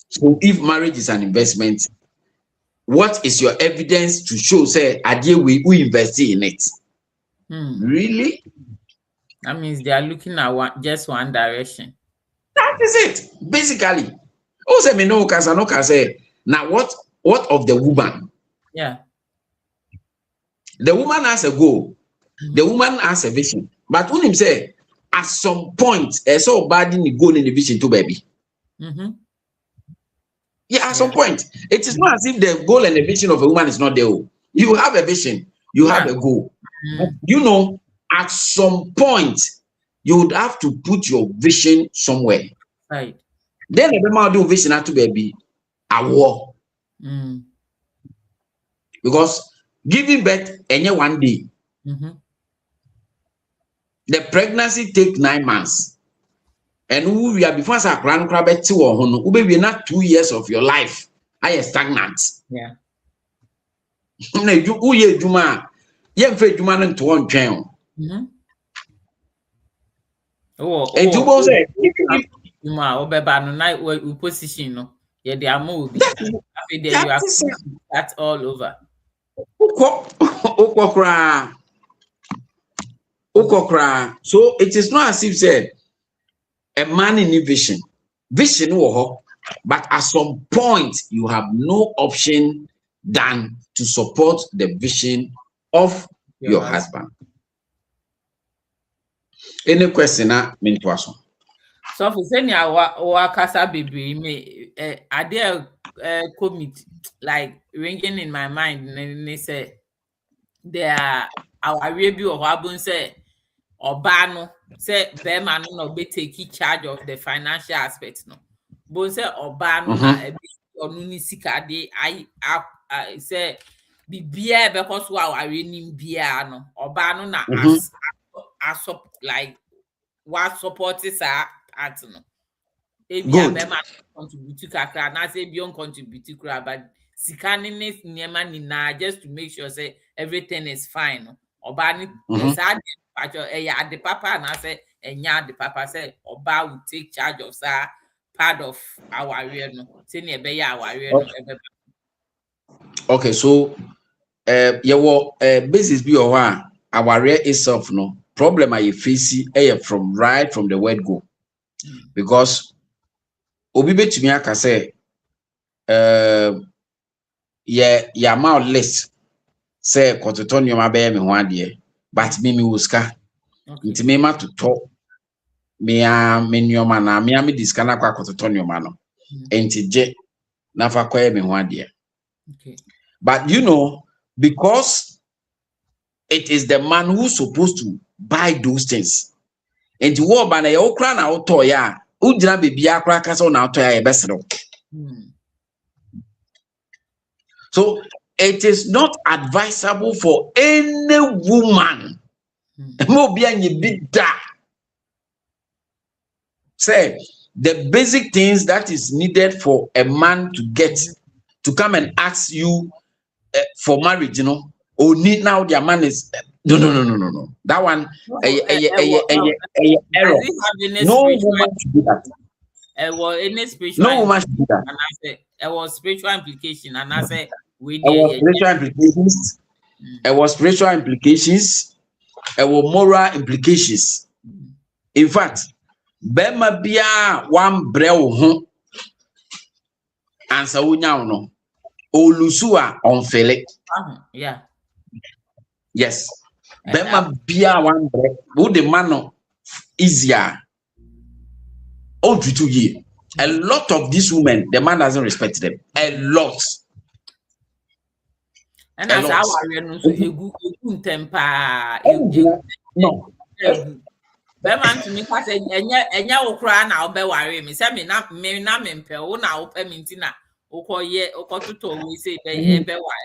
So if marriage is an investment, what is your evidence to show, say, we invest in it? Really? That means they are looking at just one direction. That is it, basically. Also, me no can say, now what of the woman? Yeah. The woman has a goal. The woman has a vision. But when him say, at some point, so bad in the goal in the vision too, baby. Yeah, at some point. It is not as if the goal and the vision of a woman is not there. You have a vision, you have a goal. You know, at some point, you would have to put your vision somewhere. Right. Then the man do vision to baby a war. Because giving birth any one day. The pregnancy take 9 months. And we are before us a grand crab at 2 or we not 2 years of your life. I am stagnant. Yeah. You ye Juma. Yen fe Juma to one chain. And you both say Juma or Beba night where we position no. Yeah, they are moving. After there you have that all over. So it is not as if said a man in vision. Vision but at some point you have no option than to support the vision of your husband. Any question na mintuaso? So for saying wa kasa baby me are there committee like ringing in my mind and they say there are our review of Abun say Obano say Beman no be taking charge of the financial aspects no. But say Obano na onuni sika de I say bibia because our renim bia no Obano na as like what support is at no. Ebia Beman contribute to kakra na say beyond contribute to but scanning niema nina just to make sure say everything is fine. Obani the papa and I say the papa say Oba will take charge of part of our real no. Okay, so basis be our real itself no problem I face from right from the word go. Because obi betumi aka say yeah mouth list say kototonyo mabe me ho ade but me wuska nti me ma to talk me nyoma na me diska na kwa kototonyo ma no enti je na fa kwa me ho ade. Okay. But you know, because it is the man who's supposed to buy those things. And to war ban a okra na auto ya, Ujina baby akra kasa na auto ya besro. So it is not advisable for any woman. Say the basic things that is needed for a man to get to come and ask you for marriage, you know, or need now their man is no. That one error. No woman should do that. Well, any spiritual no woman should do that. And I said it was spiritual implication, and I said spiritual implications. It was spiritual implications. It was moral implications. In fact, Bema bia one brel home answer no Olusua on Fele. Yeah. Yes. Bema bia one brel who the man easier. Oh, 2 years. A lot of these women, the man doesn't respect them. A lot. And that's how I know. No. Beman to me, I said, and you cry now, be worry me. Say me na mempe, o na ope mintina, o call ye, o call to tell we say,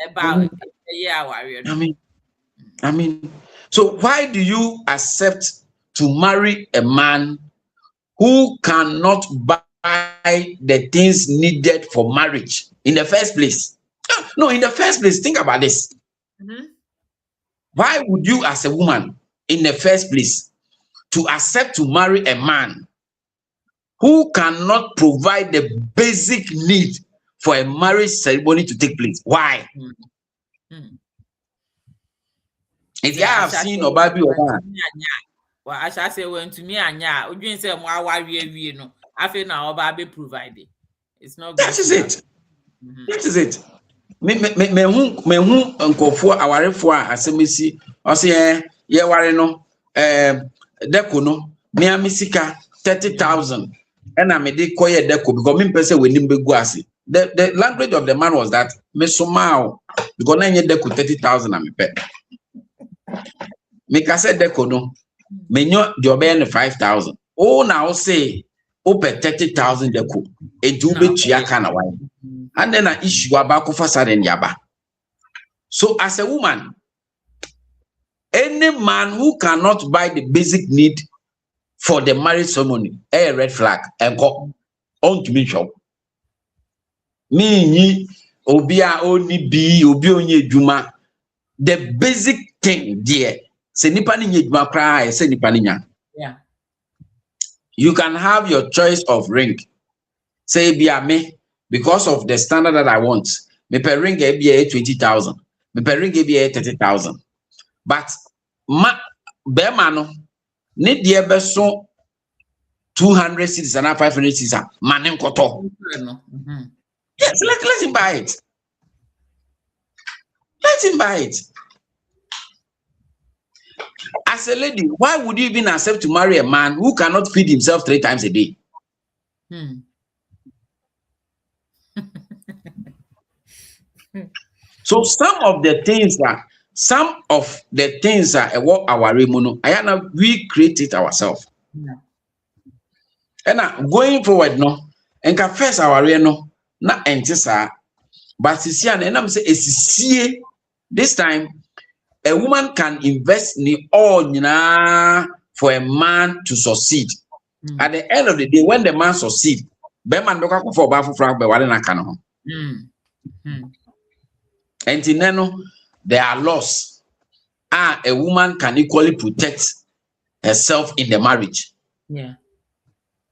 about I mean, so why do you accept to marry a man who cannot buy the things needed for marriage in the first place? No, in the first place, think about this. Why would you, as a woman, in the first place, to accept to marry a man who cannot provide the basic need for a marriage ceremony to take place? Why? If you have seen Obabi Oba, well, I shall say when to me and ya, would you say why we no? I feel now Obabi provided. It's not. That is it. That is it. Me who uncle for our for asemisi. I say ye worry no. Deco no, me amisika 30,000, and I made it koye deco because me person we nimbe guasi. The language of the man was that me somao because na nye deco 30,000 na me pet. Me kase deco no, me nyo jobe 5,000. Oh now say open 30,000 deco. E jube chiaka na wai. And then I issue abako fasade yaba. So as a woman, any man who cannot buy the basic need for the marriage ceremony, a red flag, and go on to me shop. Me, obia only be obi juma. The basic thing there, say nipani juma cry, say nipaninya. Yeah. You can have your choice of ring. Say be me because of the standard that I want. Me per ring be 20,000. Me per ring be 30,000. But Bemano need the beso 200 cities and 500 cities. Manem koto. Yes, let him buy it. Let him buy it. As a lady, why would you even accept to marry a man who cannot feed himself 3 times a day? So some of the things are what our remono. We create it ourselves. And now going forward, no, and confess our reno, not entisa, but and I'm saying this time a woman can invest in all for a man to succeed. At the end of the day, when the man succeeds, Beman doka for bafu frank be wale na kano. And in there are laws. A woman can equally protect herself in the marriage. Yeah.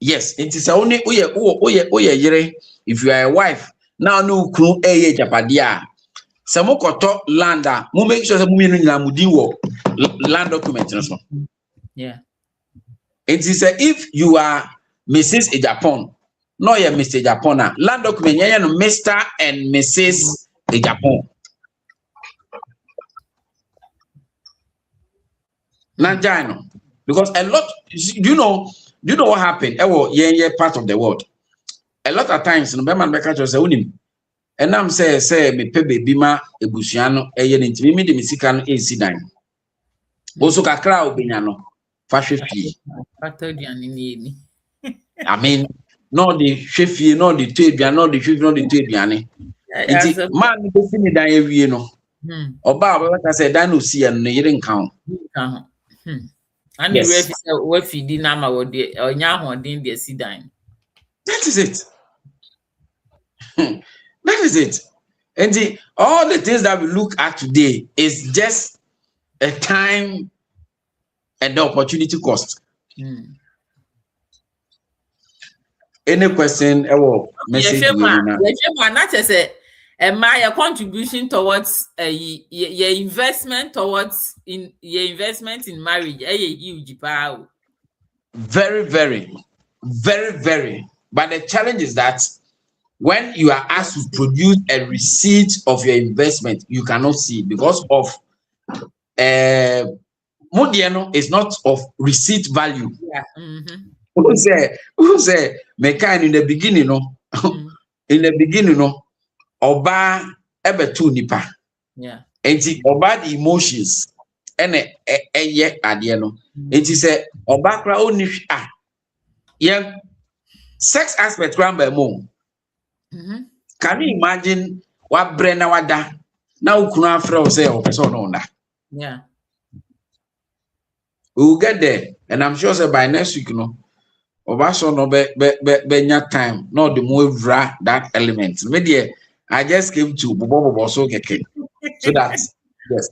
Yes, it is only if you are a wife now no crew japadia. Samo koto landa mu make sure mu menu na mudi wo land document. Yeah. It is if you are Mrs. Ejapon, no you Mr. Ejapona. Land document no Mr. and Mrs. Ejapon. Nanjano. Because a lot, you know what happened? Yeah, part of the world. A lot of times, no man make us say unim. And I'm say me pe baby ma ebusiano eye nti me de misika no AC9. Also kakra obenya no fa hwefie. I mean, no the hwefie, no the tebia, no the hwefie, no the tebiane. Iti man be fi ni dan awie no. Oba we say dan no si no yire nka ho. And yes. We feed na ma wo de onya hodin de si dan. That is it. That is it. And all the things that we look at today is just a time and the opportunity cost. Any question? Message? My contribution towards your investment towards your investment in marriage huge power. Very, very, very, very. But the challenge is that when you are asked to produce a receipt of your investment, you cannot see because of Modiano is not of receipt value. Yeah. Who say mekan in the beginning, no? In the beginning, no, oba ebe tu nipa. Yeah. And oba the emotions and ye adiano. It is a oba kra oni yeah. Sex aspect gramba mo. Can you imagine what Brenna wada now kuna afra say o person on that? Yeah. We will get there, and I'm sure say by next week, you know, Obaso no be time, not the move that element. Maybe I just came to Bobo so keke. So that's yes.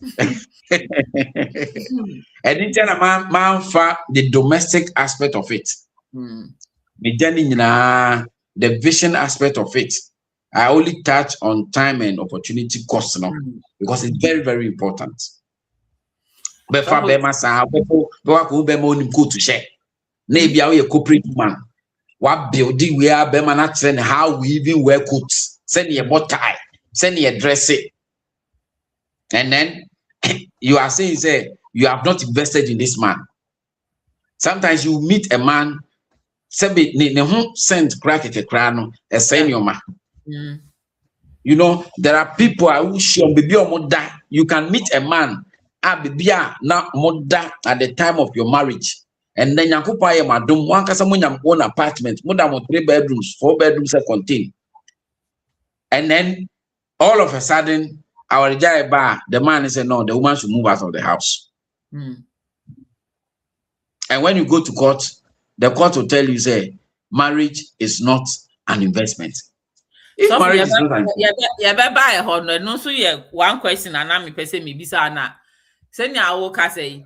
And then man for the domestic aspect of it. The vision aspect of it. I only touch on time and opportunity cost now because it's very, very important. Before Bema sa before ko Bema onim ko to share. Na bia we corporate man. What building we are Bema na train how we even wear coats, send your bow tie, send your dress it. And then you are saying say you have not invested in this man. Sometimes you meet a man sebe ne ho send crack it no e send your man. You know, there are people who show baby or mother. You can meet a man baby na mother at the time of your marriage. And then yakupa ye madum one kasa mo nyam own apartment, mother mo 3 bedrooms, 4 bedrooms contain. And then all of a sudden our bar, the man is saying no, the woman should move out of the house. And when you go to court, the court will tell you say marriage is not an investment. If so marriage is not an investment, no, so yeah, one question and I'm person me bisa na send ya wo ka say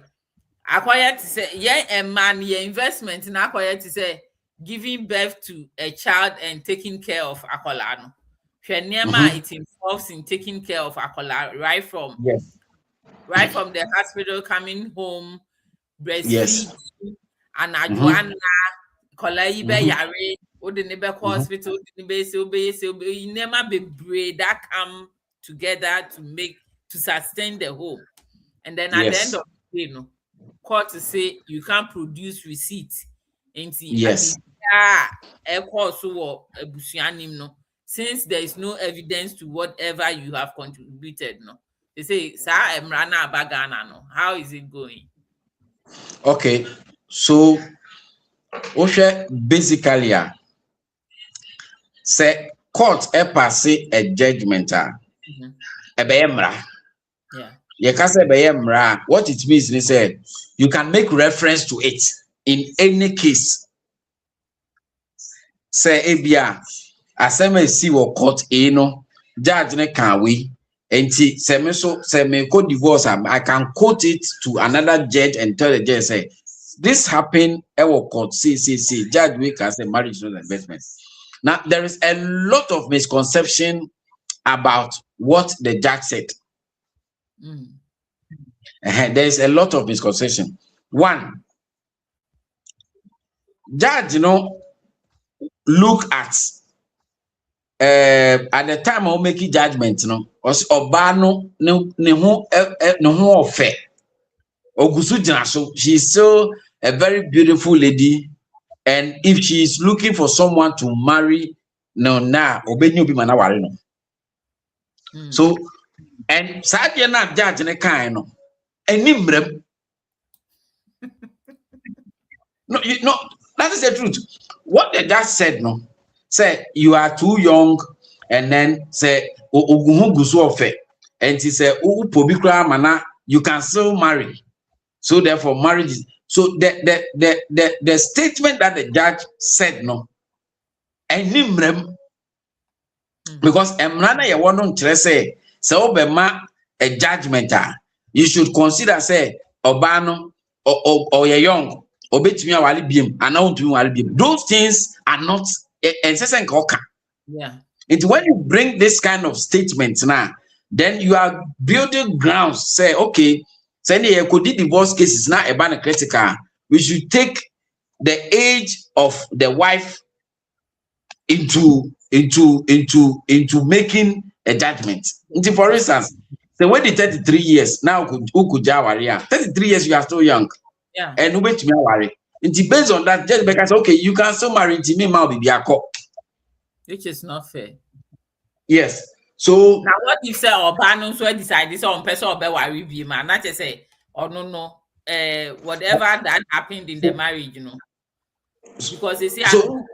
acquire to say yeah a man your investment in acquire to say giving birth to a child and taking care of akola no. It involves in taking care of akola right from the hospital coming home, breastfeed and adwana kola ibe yare o the neighbor hospital you never be braid that come together to sustain the home. And then at the end of the day, no, court to say you can't produce receipt. Since there is no evidence to whatever you have contributed, no. They say, sir, Emrana Bagana, no. How is it going? Okay, so basically, say court pass a judgment. What it means is say you can make reference to it in any case. Say ebia asema si wo court no judge ne can we enti say me ko divorce I can quote it to another judge and tell the judge say this happened our court see judge we can say marriage is not an investment. Now there is a lot of misconception about what the judge said. There is a lot of misconception. One, judge, look at the time of making judgment, Obano no affair. Ogusu Jinaso, she's still a very beautiful lady, and if she is looking for someone to marry, Obenyo be manawari. So, and Sadia na judge ne kind no. Enimbrem No, that is the truth. What the judge said, no, say you are too young, and then say oguhu gusu ofe, and he said pobikra mana you can still marry. So therefore, marriage is so the statement that the judge said, no, and because emrana you want to say obema a judgment, you should consider say obano or you're young. Those things are not yeah. It's when you bring this kind of statements now, then you are building grounds. Say, okay, say the could divorce cases now a critical. We should take the age of the wife into making a judgment. For instance, so when the 33 years now who could 33 years you are still young. Yeah. And wait to me worry. Based on that, just because okay, you can still marry into me, mal be a cop. Which is not fair. Yes. So now what if say Obano so decide this on person or be worry be man, not just say or no, whatever that happened in the marriage, you know. Because they say so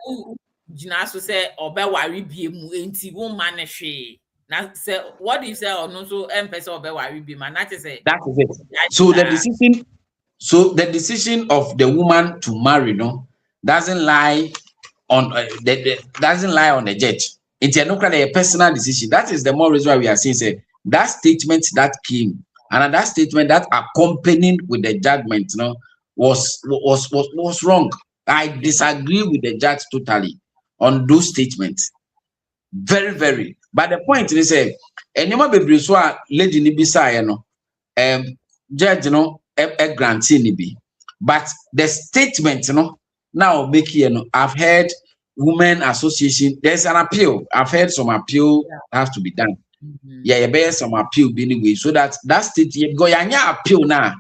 say or be worry be mu enti won manage. Now say what if say or no so person or be worry be man, not just say that is it. So the decision of the woman to marry, no, doesn't lie on the judge. It's a personal decision. That is the more reason why we are saying say that statement that came and that statement that accompanied with the judgment, no, was wrong. I disagree with the judge totally on those statements. Very, very. But the point is say, anyone be briswa lady ni bisa no, judge no a grantee be. But the statement, you know, now make you know, I've heard women association. There's an appeal. I've heard some appeal has to be done. Yeah, there's some appeal anyway. So that state you go appeal now.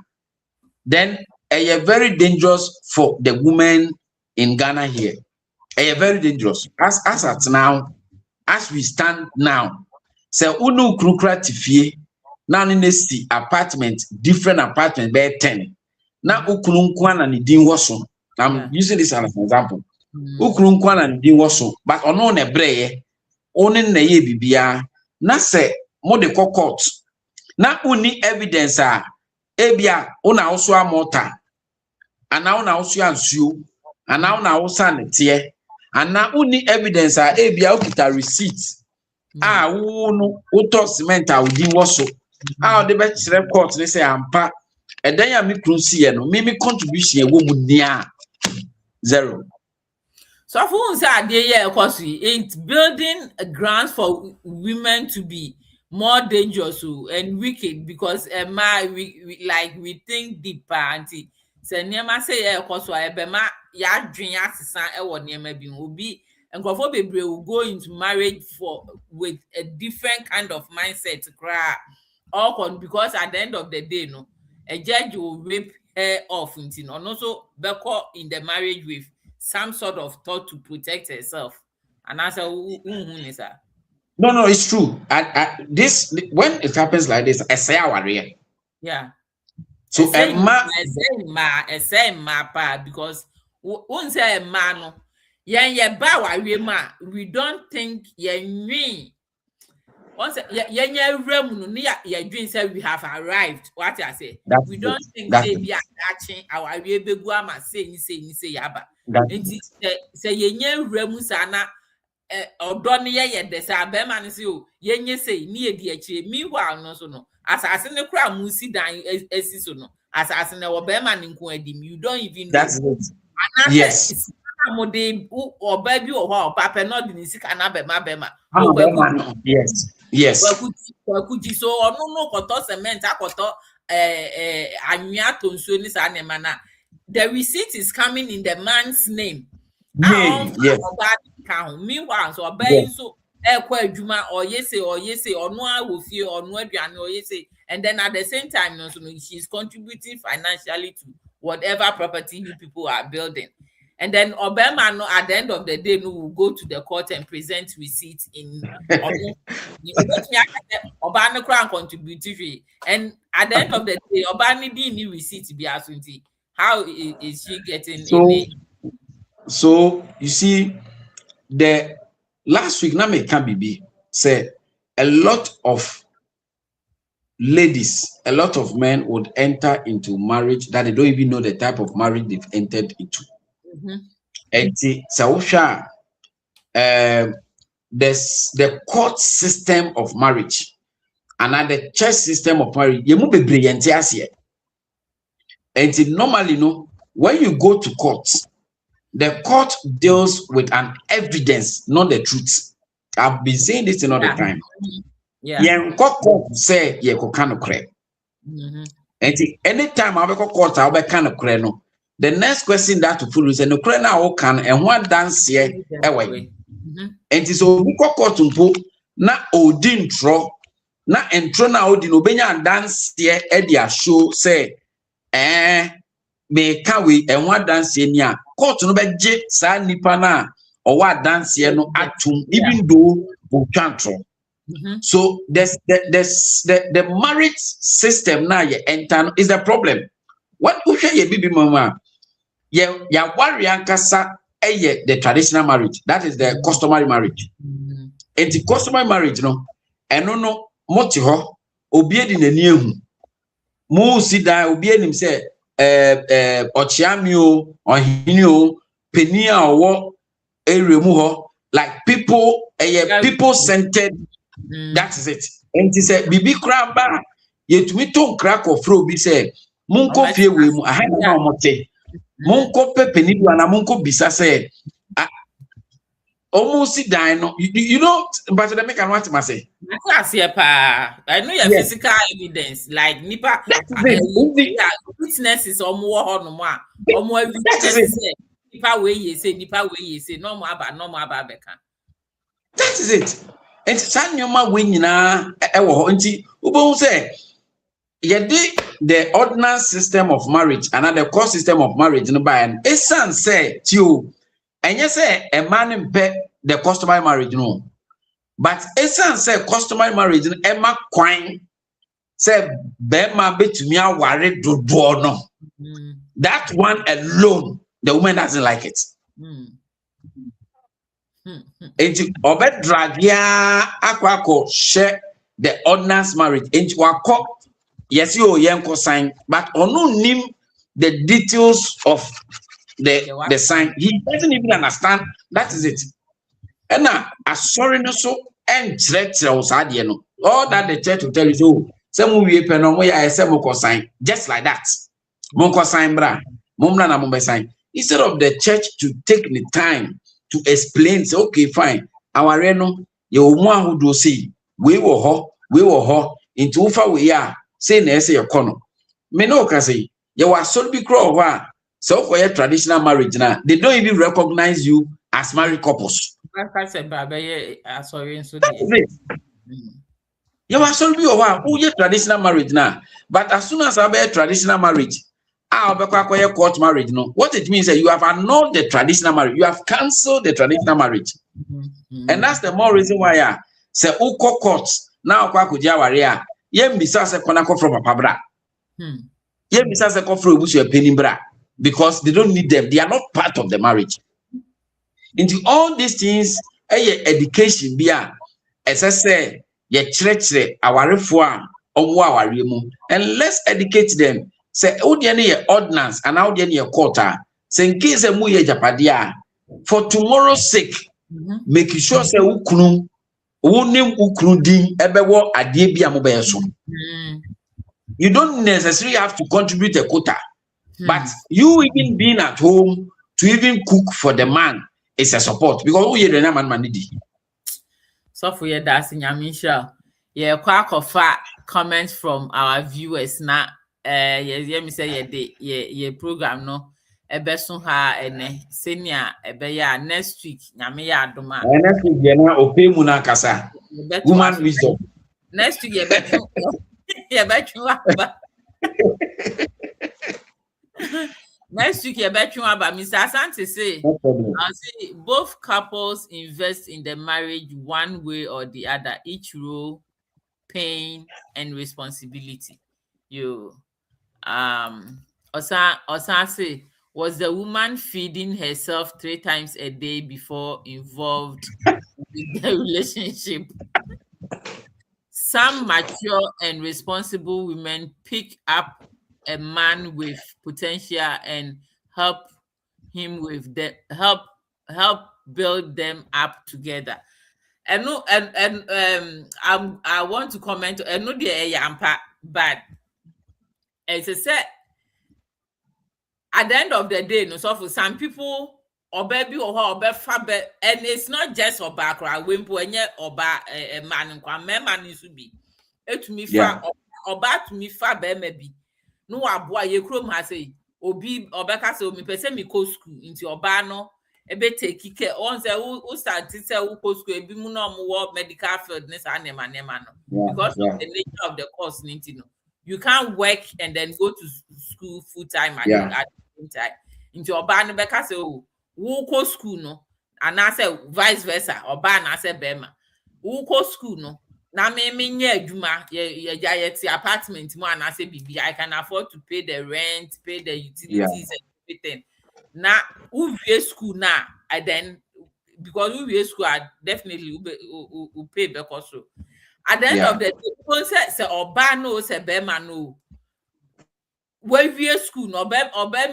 Then very dangerous for the women in Ghana here. Very dangerous. As at now, as we stand now, so unu krukra tifie. Now in the apartment, different apartment, by 10. Now ukulunkwana ni din waso. I'm using this as an example. Ukulunkwana ni din waso, but ono ne breye, oni ne ye bibia. Na se mo de court. Na uni evidence ebia una also amota. Ana una also ansuo. Ana una also netie. Ana uni evidence ebia okita receipt. Uno uto cement din waso. The best court they say ampa and then ya me cruise no me contribution wo mu nia 0. So for say dey cause it's building a grounds for women to be more dangerous and wicked because we think deeper auntie say niema say cause so ebe ma ya dwen asesa e wo niema bi obi nkofo bebre will go into marriage with a different kind of mindset cry. Because at the end of the day, no, a judge will rip her off and also Beko in the marriage with some sort of thought to protect herself. And I said, no, it's true. This when it happens like this, I say our real. Yeah. So because one say a man, we don't think once we have arrived. What I say, we don't think they be attaching our beguama say yaba. Say yenye remusana or don't ye the sabeman is you yenye say near the meanwhile no so no assassin the crowd musi dan esisono assassin our beman in Kuedim. You don't even know. That's it. Yes. Or baby or papa not in sick bema. Yes. So no koto cement akoto anwia tonso ni sa ne mana. The receipt is coming in the man's name. Yes. Meanwhile, so obey so adwuma or yes or no I will feel or no aduane or yes, and then at the same time no, so she's contributing financially to whatever property you people are building. And then Obama, no, at the end of the day, no, will go to the court and present receipts in Obama crown contributory. And at the end of the day, Obama didn't need receipt to be assumed. How is she getting So you see, the last week, na me can be say a lot of ladies, a lot of men would enter into marriage that they don't even know the type of marriage they've entered into. And there's the court system of marriage and the church system of marriage. You move brilliant here. And normally, when you go to court, the court deals with an evidence, not the truth. I've been saying this all the time. Yeah. Court say you can correct. And anytime I go court, I'll be kind of correct. The next question that to follow is no correct now can and one dance here away. And so we go court na odin tro na entro na odin obenya dance here e dia show say me can we and one dance here court no be je sa nipa na or what dance here no atum even though we can't tro. So the marriage system now you enter is the problem. What you say ye baby mama ya worry ankasa the traditional marriage, that is the customary marriage. And the customary marriage no no moti ho obi edi nani ehu mo si dan obi enim say ochiami o ohini o peni a owo eremu ho, like people people centered. That is it. And he said bibi kraba yetumi to crack of fro bi say munko fie we mu aha na omote munko pepeni du na munko bisa say almost die no you know, but the make what must say I know your physical evidence like nipa witness is omo evidence nipa we say no more about beka. That is it. And sanyoma we nyina ewo ho nti ubo say the ordinance system of marriage and the court system of marriage no by and esan say tio enye say a man mpe the customary marriage no, but esan say customary marriage no ema kwan say be ma betumi aware dodo no, that one alone the woman doesn't like it. Enti obe drag ya akwako share the ordinance marriage enti wako yes you yenko sign but onu nim the details of the sign. He doesn't even understand. That is it. And now sorry no so and no all that the church will tell you so some we sign just like that. Monko sign bra mumra na mumbe sign instead of the church to take the time to explain, say, okay, fine. Our reno, you want who do see, we were ho, into far we are, say, Nessa, your corner. Me no can say, you are so big crow, so for your traditional marriage now, they don't even recognize you as married couples. Sorry, you are so big who your traditional marriage now, but as soon as I bear traditional marriage, court marriage, no. What it means is that you have annulled the traditional marriage, you have cancelled the traditional marriage, and that's the more reason why say uko courts now kwakujawaria yem bisa se konako from papabra yem bisa se ko from busu penibra because they don't need them, they are not part of the marriage. Into all these things education bia as I say ye church awarefo a owo aware mu, and let's educate them. Say, oh, the ordinance and how the quarter. Say, in case a muye japadia for tomorrow's sake, make sure say ukunu, unim ukrudin ebewo adiebi amobeso. You don't necessarily have to contribute a quota, but you even being at home to even cook for the man is a support because who you man manidi. So for your dancing, Yamisha, yeah, quack of fat comments from our viewers now. Me say ye program no ebeso ha ene senior ebeya next week nyame ya adoma next week ye na opemu na kasa woman wisdom next week ye betwe aba next week ye betwe aba Mr. Asante say I say both couples invest in the marriage one way or the other, each role, pain and responsibility. You Osa say, was the woman feeding herself 3 times a day before involved with the relationship? Some mature and responsible women pick up a man with potential and help him with the help build them up together. And no, I want to comment. And no, the yampa, but as I said, at the end of the day, no, so for some people, or baby or fabe, and it's not just oba kra wimpo enye oba man nkwa mema ni so bi etumi fa oba tumi fa be ma bi no aboa ye krom ha say obi obeka say omi pese mi go school into oba no ebe take care on say who start say who go school ebi mu no mo wo medical field ne sa nema no because of the nature of the course no you can't work and then go to school full time at the same time into oba no beka say who go school no and I say vice versa oba na say bema who go school no na me nye adwuma ye apartment mo and I say bibi I can afford to pay the rent, pay the utilities and everything. Na who vie school na and then because who vie school I definitely will pay because so at the end of the day say oba no say bema no we vie school no oba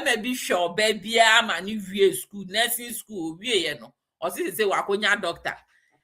maybe sure baby ma ni vie school nursing school wie ye no o say wakonya doctor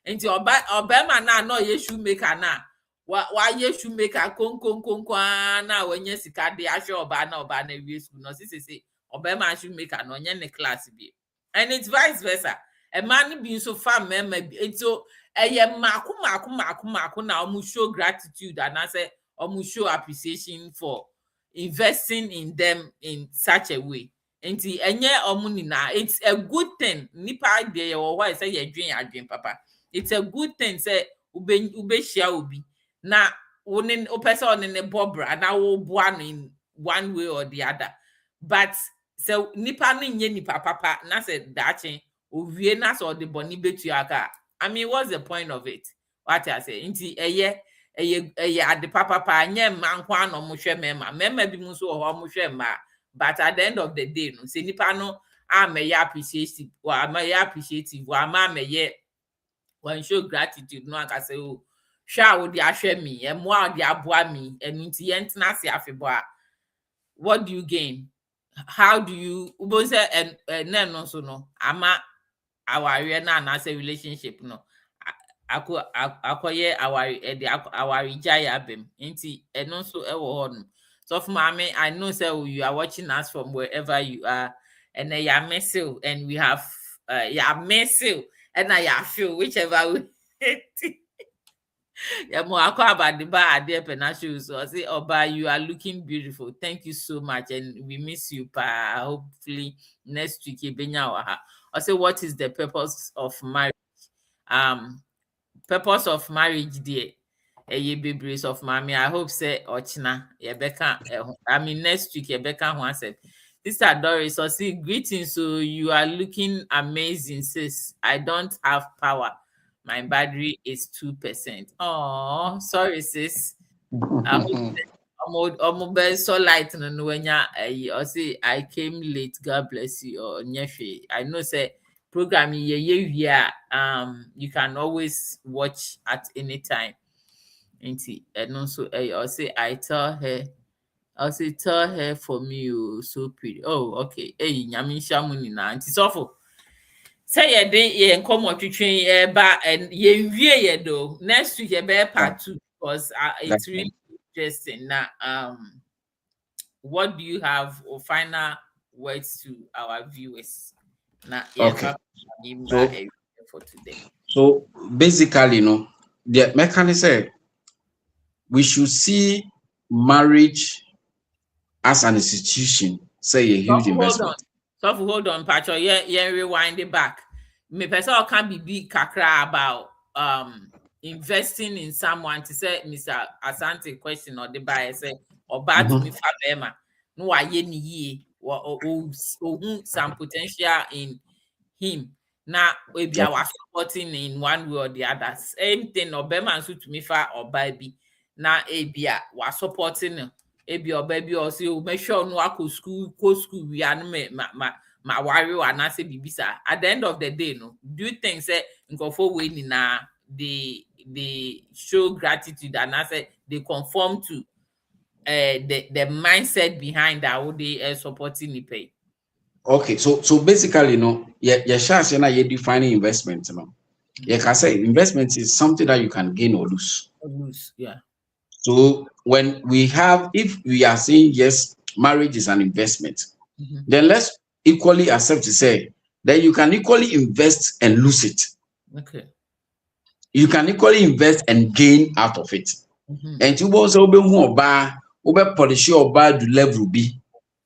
enti oba ma na no ye shoemaker na wa ye shoemaker konkonkonko na wenye sika de ahwe oba na wie school no say oba ma shoemaker no nye ne class bi and it's vice versa a man be so far mema bi so eye mako na omu show gratitude and I say omu show appreciation for investing in them in such a way. Enti enye omuni na it's a good thing. Nipa de why say you dream papa. It's a good thing say ube share obi. Na one person on the bobra na wo boa in one way or the other. But so nipa no nye nipa papa na say dachi owie na so the boni betu aka. I mean what's the point of it? What I say? Enti eye ade papa nye man kwa no mo hwe mema bi mu so ho mo hwe ma but at the end of the day no se nipa no am appreciative wa am appreciative wa am when show gratitude no aka say oh hwa wo de ahwe mi e mo a de aboa mi enu nti ye ntena se afebo a what do you gain? How do you ubo say no so no ama aware na say relationship no akoye our jaya bem nti eno so e wo ho no so for mama I know say you are watching us from wherever you are and ya messel and we have ya messel and I feel whichever way ya mo akwa about the bar ade penashu so say oba you are looking beautiful, thank you so much and we miss you pa hopefully next week ebenya wa ha. I say what is the purpose of marriage? Purpose of marriage dear ye babies of mommy. I hope say ochina yebeka I mean next week yebeka who said Sister Doris so see greetings, so you are looking amazing sis. I don't have power, my battery is 2%. Oh sorry sis. I'm so light no wenya I say I came late, God bless you or nyefe. I know say programming you can always watch at any time. And also I'll say tell her for me so pretty. Oh okay. Hey nyamisha muni na anti sofo. Say ye dey ye nkomo twetwen ba and ye wie ye do. Next week ye be part 2 because it's really interesting. Now what do you have or final words to our viewers? Okay. For today. So basically, the mechanism we should see marriage as an institution, say a huge investment. So hold on, Pacho. Yeah, rewind it back. Me person can be big kakra about investing in someone to say Mr. Asante question or the buyer say or bad to me for Bema. No, I ye or some potential in him. Now we be our supporting in one way or the other. Same thing or Bema to me for or baby. Now Abia was supporting ebi or baby or say o make sure no ako school we are no ma worry and I say bibisa. At the end of the day, no, do you think say nkofo we ni na they show gratitude and I say they conform to the mindset behind that would they supporting the pay? Okay, so basically, your chance you're defining investment, Yeah, I say investment is something that you can gain or lose. Yeah. So when if we are saying yes, marriage is an investment, then let's equally accept to say that you can equally invest and lose it. Okay. You can equally invest and gain out of it. And you also be more polish or to level B.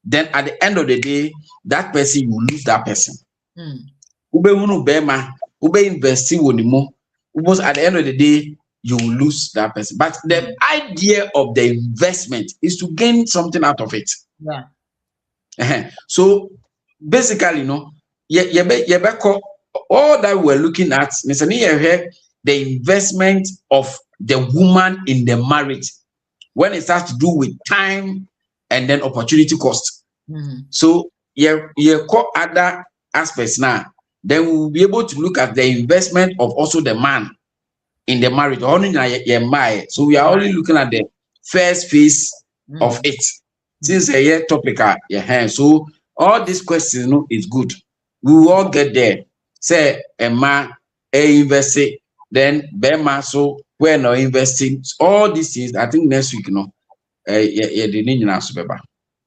Then at the end of the day, that person will lose that person. Ube investing at the end of the day, you will lose that person. But the idea of the investment is to gain something out of it. Yeah. So basically, all that we're looking at, the investment of the woman in the marriage when it has to do with time and then opportunity cost. So call other aspects now. Then we will be able to look at the investment of also the man in the marriage. So we are only looking at the first phase of it. Since a year topic, so all these questions is good. We will all get there. Say a man invest it, then Bema so we're not investing. All these things, I think next week, the need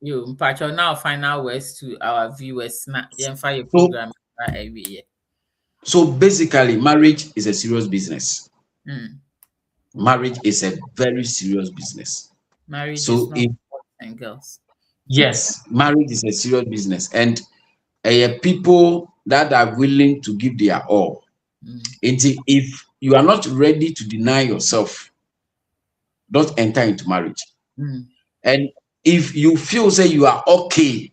You Pacho now final words to our viewers now. Fire program every year. So basically, marriage is a serious business. Marriage is a very serious business. Marriage is not boys and girls. Yes, marriage is a serious business, and people that are willing to give their all. If you are not ready to deny yourself, don't enter into marriage. And if you feel say you are okay,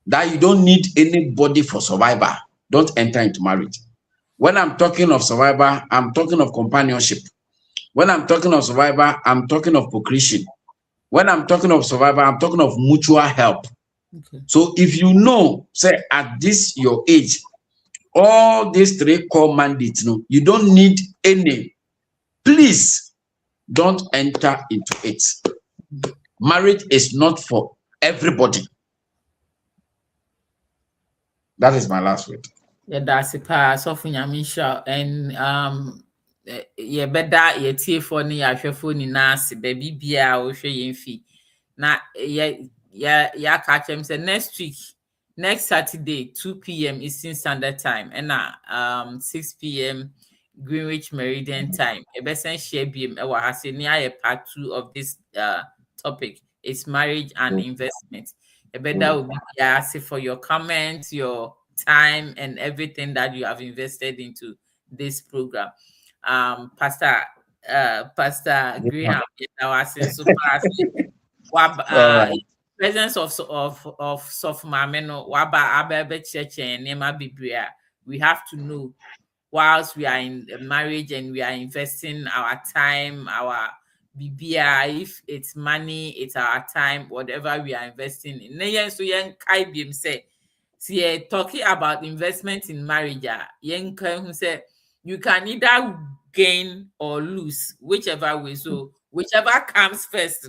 that you don't need anybody for survival, don't enter into marriage. When I'm talking of survival, I'm talking of companionship. When I'm talking of survival, I'm talking of procreation. When I'm talking of survival, I'm talking of mutual help. So if you know, say at this your age, all these three core mandates, you don't need any. Please don't enter into it. Marriage is not for everybody. That is my last word. Yeah, that's it. So and yeah, better yeah, for ni for ni nasi baby bia o hwe na yeah catch him say next Saturday 2 p.m. Eastern Standard Time and 6 p.m. Greenwich Meridian Time. A besen share BM near part 2 of this topic. It's marriage and investment. A better will be asked for your comments, your time, and everything that you have invested into this program. Pastor Graham, presence of Sofmameno, Waba Ababe Church and Nema Bibria. We have to know whilst we are in marriage and we are investing our time, our BBI, if it's money, it's our time, whatever we are investing in. So young Kaibim say, see, talking about investment in marriage, young who said you can either gain or lose, whichever way. So whichever comes first,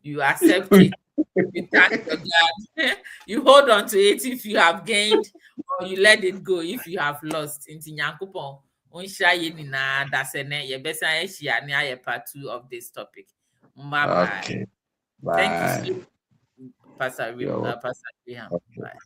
you accept it. You thank your God. You hold on to it if you have gained, or you let it go if you have lost. Inti Nyankopon, onsha ye nina dasene ye besa eshia ni aye part 2 of this topic. Bye bye. Okay. Bye. Thank you, Pastor Graham. Bye.